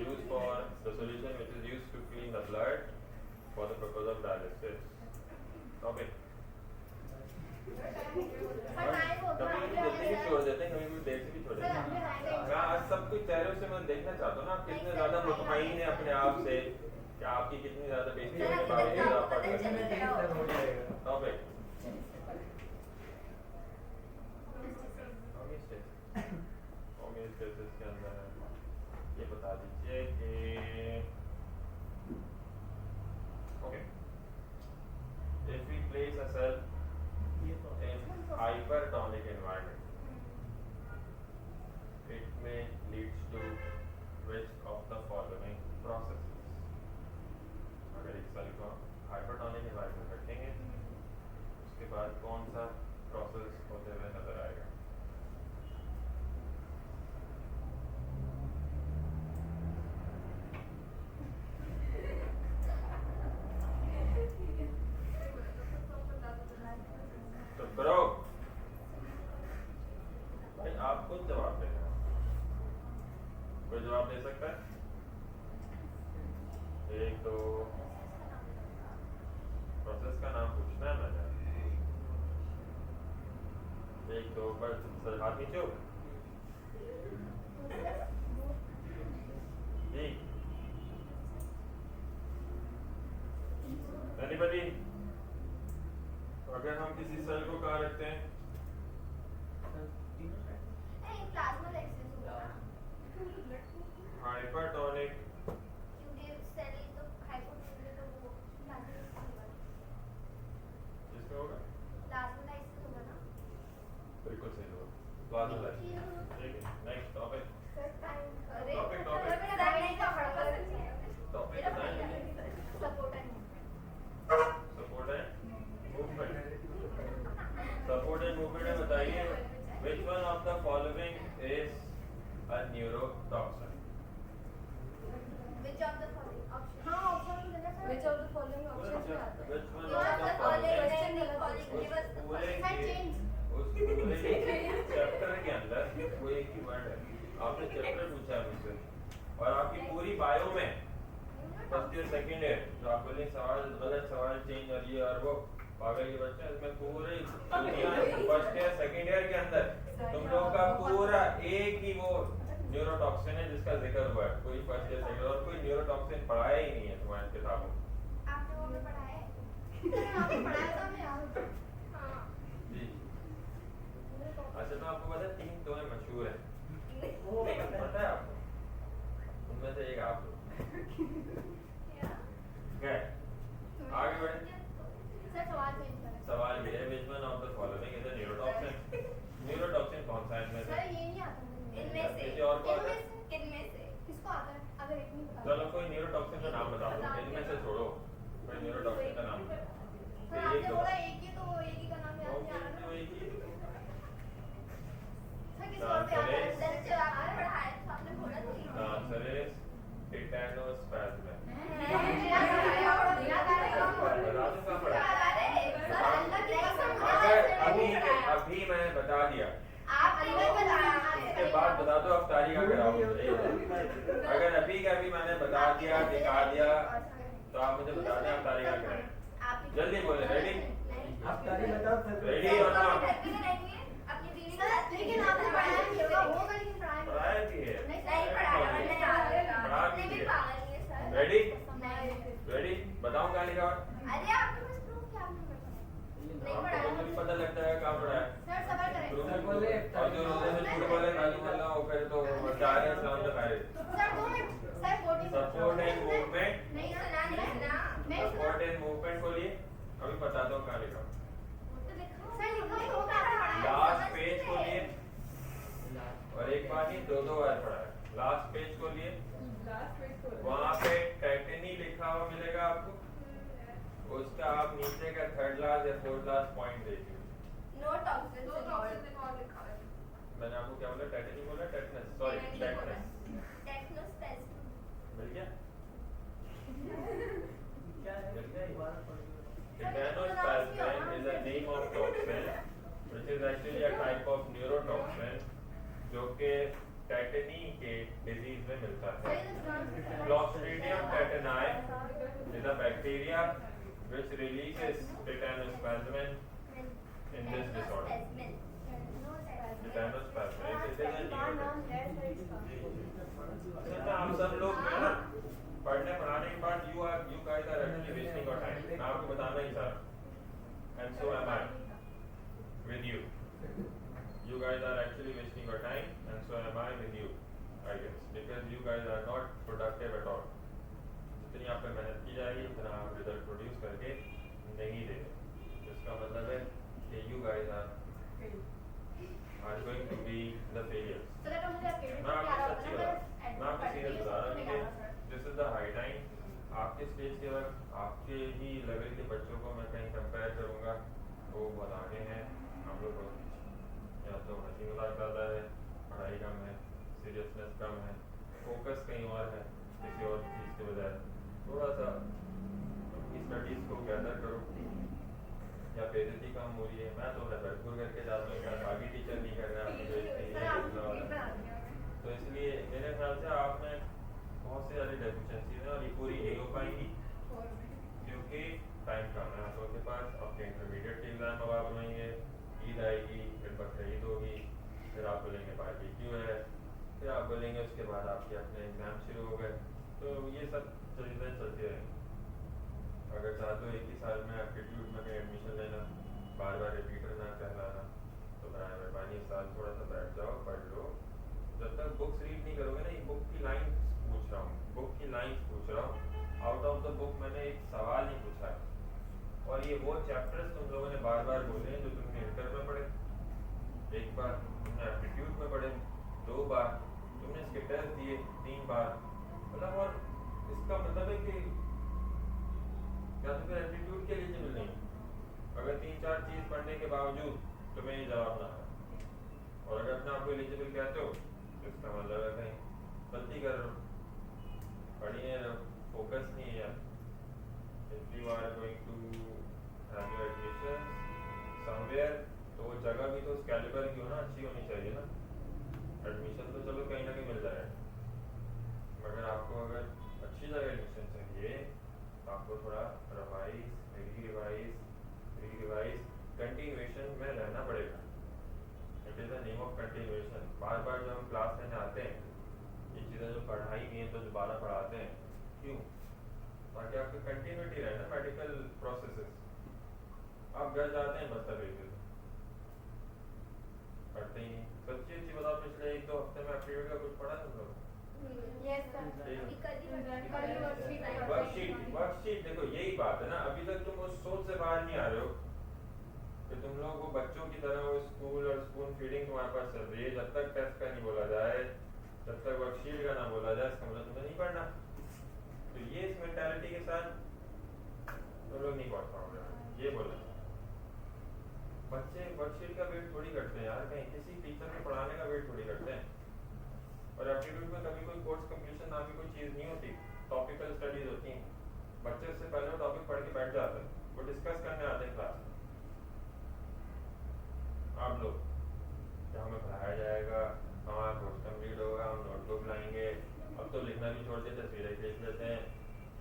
used for the solution which आप कितने ज़्यादा मुतमईन हैं अपने आप से कि आपकी कितनी ज़्यादा बेइज्जती सर, होने के अभी बावजूद तक आप पढ़ पता रहे हैं। चल सर हो जाएगा। टॉपिक होमियोस्टेसिस के अंदर ये बता दीजिए कि okay if we place a cell in hypertonic environment it may leads to which of the following processes अगर एक सेल को हाइपरटोनिक एनवायरनमेंट रखेंगे उसके बाद कौन सा प्रोसेस होते हुए नजर आएगा। तो करो भाई आप खुद जवाब देना, कोई जवाब दे सकता है? एक दो प्रोसेस का नाम पूछना है मैंने, एक दो पर सर हाथ नीचे हो जी। एनीबॉडी? अगर हम किसी सेल को कहाँ रखते हैं? नहीं, प्लाज्मा लाइसिस होगा ना, हाइपरटोनिक क्योंकि सेल तो हाइपोटेंसिव तो वो प्लाज्मा होगा, जिसमें होगा प्लाज्मा लाइसिस होगा ना। बिल्कुल सही होगा प्लाज्मा लाइसिस। ठीक है, नेक्स्ट टॉपिक सर टाइम अरे टॉपिक सर नहीं का पढ़ा टॉपिक बताइए। Support and support and movement, support and movement में बताइए which one of the following is a neurotoxin? which of the following option हां ऑप्शन देना sir Which of the following options में आता है? Which one Give us of the the following following question give us the पूरे following के change उस पूरे chapter के अंदर कोई एक ही वर्ड है, आपने चैप्टर पूछा है मुझसे और आपकी पूरी बायो में फर्स्ट ईयर सेकंड ईयर जो आप बोले सवाल गलत सवाल चेंज और ये और वो पागल के बच्चे इसमें पूरे फर्स्ट ईयर सेकंड ईयर के अंदर तुम लोग का पूरा एक ही वो न्यूरोटॉक्सिन है जिसका जिक्र हुआ है, कोई फर्स्ट ईयर सेकंड और कोई न्यूरोटॉक्सिन पढ़ाया ही नहीं है तुम्हारी किताबों में। आपने वो में पढ़ा है सर आपने पढ़ाया था मैं याद हां जी अच्छा, तो आपको पता है 3 दोहे मशहूर हैं, पता है आपको? उनमें से एक आप लो क्या आगे बढ़े। सर सवाल चेंज करें सवाल ये है which one of the following is a neurotoxin? Neurotoxin कौन सा है इनमें से? सर ये नहीं आता मुझे इनमें से किसी और को आता है? किनमें से किसको आता है अगर एक नहीं बता चलो कोई न्यूरोटॉक्सिन का नाम बता दो, इनमें से छोड़ो कोई न्यूरोटॉक्सिन का नाम सर आपने बोला एक ही तो एक ही का नाम याद नहीं आ रहा ना एक ही सर किस और पे आता है सर जो आपने पढ़ाया था आपने बोला The था answer is tetanospasm। बता दूं कहाँ पढ़ा है? अभी मैंने बता दिया, इसके बाद बता दो अब तारीख का कराओ। अगर अभी का भी मैंने बता दिया दिखा दिया तो आप मुझे बता दें आप तारीख का कराएं। जल्दी बोले, रेडी? आप तारीख बताओ सर। रेडी और नॉट? लेकिन आपने पढ़ाया नहीं होगा होगा लेकिन पढ़ाया पढ़ाया भी है। नहीं पढ़ाया मैंने याद पढ़ा नहीं भी भी है। पागल नहीं है सर रेडी? नहीं रेडी? बताऊं कहाँ लिखा हुआ? अरे आपने बस प्रूफ क्या आपने नहीं आपको पढ़ाया तो भी पता लगता है कहाँ पढ़ा है। सर सबर करें सर बोले और जो रोजे में झूठ बोले ताली मल्ला हो फिर तो चार इस्लाम से खाए। Sir 2 minute sir 40 support and movement, नहीं सुना मैं सुना सपोर्ट एंड मूवमेंट को लिए अभी बताता हूँ कहाँ लिखा। सर लिखा ही होगा आपने पढ़ाया लास्ट पेज को लिए और एक बार नहीं दो बार पढ़ा है। लास्ट पेज को लिए वहाँ पे टेटनी लिखा हुआ मिलेगा आपको, उसका आप नीचे का थर्ड लास्ट या फोर्थ लास्ट पॉइंट देखिए। नो टॉक्सिन और लिखा है मैंने आपको क्या बोला? टेटनी बोला? Tetanus, sorry tetanus. टेक्नोस्पेस मिल गया? क्या है? मिल गया? दोबारा पढ़िए। Tetanospasm is a name of toxin which is actually a type of neurotoxin जो कि टेटनी के डिजीज में मिलता है। Clostridium tetani is a bacteria which releases tetanospasm in this disorder। Tryptophan, it is a नाम neonatal. है sir इसका। असल में आप सब लोग जो है ना पढ़ने पढ़ाने के बाद you guys are actually wasting your time. मैं आपको बताना ही था. And so am I with you. You guys are actually wasting your time, and so am I with you, I guess, because you guys are not productive at all. जितनी आप पे मेहनत की जाएगी उतना आप रिजल्ट प्रोड्यूस करके नहीं देंगे. इसका मतलब है कि you guys are going to be the failures. Sir तो मुझे आपके मैं आपको सच्ची बता मैं आपको सीरियस एडमिट बता रहा हूँ करने कि this is the high time. आपके स्टेज के वक्त आपके ही लेवल के बच्चों को मैं कहीं कंपेयर करूँगा वो बहुत आगे हैं, हम लोग बहुत पीछे. या तो हंसी मजाक ज़्यादा है, पढ़ाई कम है, सीरियसनेस कम है, फोकस कहीं और है किसी और चीज़ के बजाय. थोड़ा सा अपनी स्टडीज़ को गैदर करो. या बेइज्जती कम हो रही है, मैं तो भरपूर करके जाता हूँ, क्या बाकी टीचर नहीं कर रहे हैं आपकी बेइज्जती. तो इसलिए मेरे ख्याल से आप में बहुत सी सारी डेफिशिएंसीज हैं और ये पूरी नहीं हो पाएंगी क्योंकि टाइम कम है आप लोगों के पास. आपके इंटरमीडिएट के एग्जाम अब आप बनाएंगे, ईद आएगी, फिर बकरीद होगी, फिर आप बोलेंगे बारबेक्यू है, फिर आप बोलेंगे उसके बाद आपके अपने एग्जाम शुरू हो गए. तो ये सब चीज़ें चलती रहेंगी. अगर चाहते हो एक ही साल में एप्टीट्यूड में कहीं एडमिशन लेना, बार बार रिपीटर ना कहलाना, तो बराए मेहरबानी इस साल थोड़ा सा बैठ जाओ, पढ़ लो. जब तक बुक्स रीड नहीं करोगे ना, ये बुक की लाइन पूछ रहा हूँ, बुक की लाइन पूछ रहा हूँ, आउट ऑफ द बुक मैंने एक सवाल ही पूछा है. और ये वो चैप्टर्स तुम लोगों ने बार बार बोले हैं जो तुमने इंटर में पढ़े, एक बार तुमने एप्टीट्यूड में पढ़े, 2 बार तुमने इसके टेस्ट दिए, 3 बार. मतलब और इसका मतलब है कि या तो फिर एप्टीट्यूड के एलिजिबल नहीं. अगर 3-4 चीज पढ़ने के बावजूद तुम्हें ये जवाब ना आए और अगर अपने आप को एलिजिबल कहते हो तो इसका मतलब है कहीं गलती कर रहे हो, पढ़िए रहो, फोकस नहीं है. If you are going to have your admission somewhere तो वो जगह भी तो उस कैलिबर की हो ना, अच्छी होनी चाहिए ना. एडमिशन तो चलो कहीं ना कहीं मिल जाए, मगर आपको अगर अच्छी जगह एडमिशन चाहिए तो आपको थोड़ा रिवाइज कंटिन्यूएशन में रहना पड़ेगा. It is the name of continuation. बार बार जब हम क्लास लेने आते हैं ये चीज़ें जो पढ़ाई नहीं है तो दोबारा पढ़ाते हैं, क्यों? ताकि आपकी कंटिन्यूटी रहे ना मेडिकल प्रोसेसेस. आप घर जाते हैं दस्तावेज पढ़ते ही नहीं. सच्ची अच्छी बताओ, पिछले 1-2 हफ्ते में एप्टीट्यूड का कुछ पढ़ा तुम लोग? Yes sir. वर्कशीट देखो यही बात है ना, अभी तक तुम उस सोच से बाहर नहीं आ रहे हो कि तुम लोग वो बच्चों की तरह वो स्कूल और स्पून फीडिंग तुम्हारे पास चल रही है. जब तक टेस्ट का नहीं बोला जाए, जब तक वर्कशीट का ना बोला जाए, इसका मतलब तुम्हें नहीं पढ़ना. तो ये इस मेंटालिटी के साथ तुम लोग नहीं पढ़ पाओगे. ये बोला बच्चे वर्कशीट का वेट थोड़ी करते हैं यार, कहीं किसी टीचर को पढ़ाने का वेट थोड़ी करते हैं. और एप्टीट्यूड में कभी कोई कोर्स कंप्लीशन नाम की कोई चीज़ नहीं होती, टॉपिकल स्टडीज होती हैं. बच्चे उससे पहले वो टॉपिक पढ़ के बैठ जाते हैं, वो डिस्कस करने आते हैं क्लास में. आप लोग क्या हमें पढ़ाया जाएगा, हमारा कोर्स कंप्लीट होगा, हम नोटबुक लाएंगे, अब तो लिखना भी छोड़ देते, तस्वीरें खींच लेते हैं.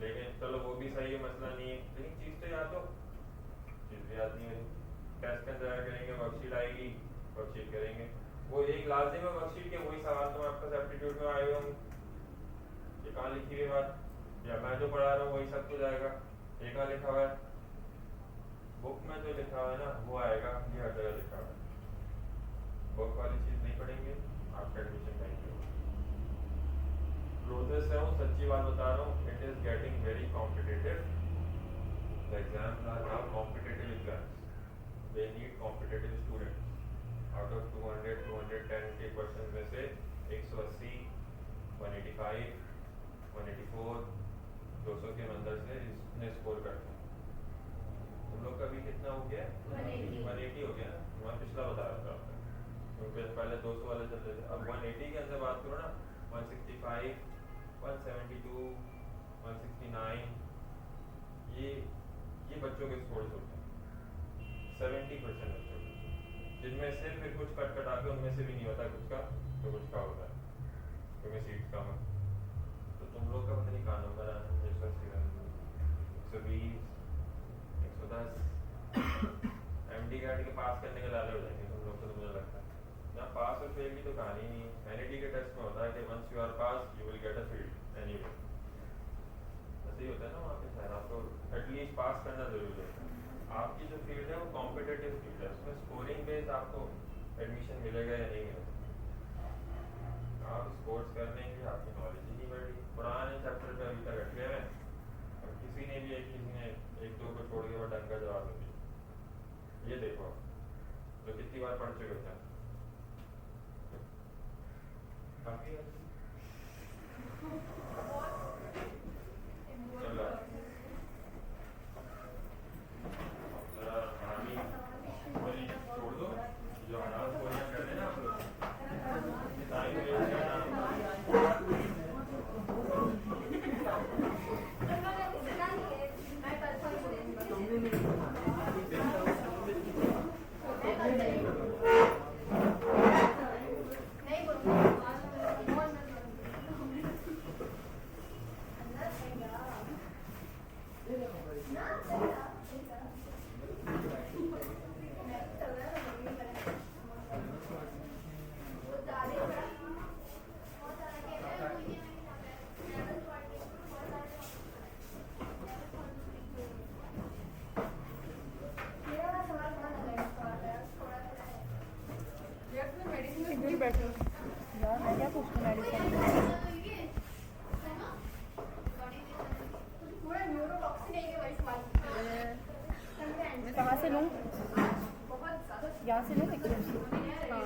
लेकिन चलो वो भी सही है, मसला नहीं है, लेकिन चीज़ तो याद हो, चीज़ भी याद नहीं हुई. टेस्ट का इंतजार करेंगे, वर्कशीट आएगी, वर्कशीट करेंगे. वो एक लाजिम है वर्कशीट के वही सवाल तो आपके पास एप्टीट्यूड में आए हुए होंगे. ये कहाँ लिखी हुई बात, या मैं जो पढ़ा रहा हूँ वही सब कुछ आएगा. ये कहाँ लिखा हुआ है? बुक में जो लिखा हुआ है ना वो आएगा, ये हर जगह लिखा हुआ है. बुक वाली चीज़ नहीं पढ़ेंगे, आपका एडमिशन कहीं नहीं होगा. रोजे से हूँ, सच्ची बात बता रहा हूँ, it is getting very competitive. The exams are now competitive exams. They need competitive students. Out of 210 के क्वेश्चन में से 180, 185, 184, 200 के अंदर से इसने स्कोर करना. तुम लोग का भी कितना हो गया? 180 हो गया. मैं पिछला बता रहा था आपको, क्योंकि पहले 200 वाले चलते थे. अब 180 के अंदर बात करो ना, 165, 172, 169, ये बच्चों के स्कोर्स होते हैं. 70% बच्चों के, जिनमें से फिर कुछ कट कटा के उनमें से भी नहीं होता कुछ का, तो कुछ का होता है क्योंकि सीट कम है. तो तुम लोग का पता नहीं कहाँ नंबर आना है, 120, 110 MD कैट के पास करने के लाले हो जाएंगे तुम लोग. तो मुझे लगता फेल की तो कहानी नहीं है। एनईटी के टेस्ट में होता है कि once you are pass you will get a field anyway. ऐसे ही होता है ना वहाँ पे शायद, आपको एटलीस्ट पास करना जरूरी है। आपकी जो फील्ड है वो कॉम्पिटिटिव फील्ड है, उसमें स्कोरिंग बेस आपको एडमिशन मिलेगा या नहीं मिलेगा। आप स्पोर्ट्स करने की आपकी नॉलेज ही नहीं बढ़ी, पुराने चैप्टर पे अभी तक अटके हुए हैं और किसी ने एक दो को छोड़ के वो ढंग का जवाब नहीं दिया। ये देखो तो कितनी बार पढ़ चुके थे काफी है। चलो जरा कहानी वाली छोड़ दो, जो आराम गोलियां कर देना आप लोग, टाइम वेस्ट करना। यार मैं क्या पूछूं मेडिसिन मैं कहाँ से लूँ? यहाँ से लूँ? हाँ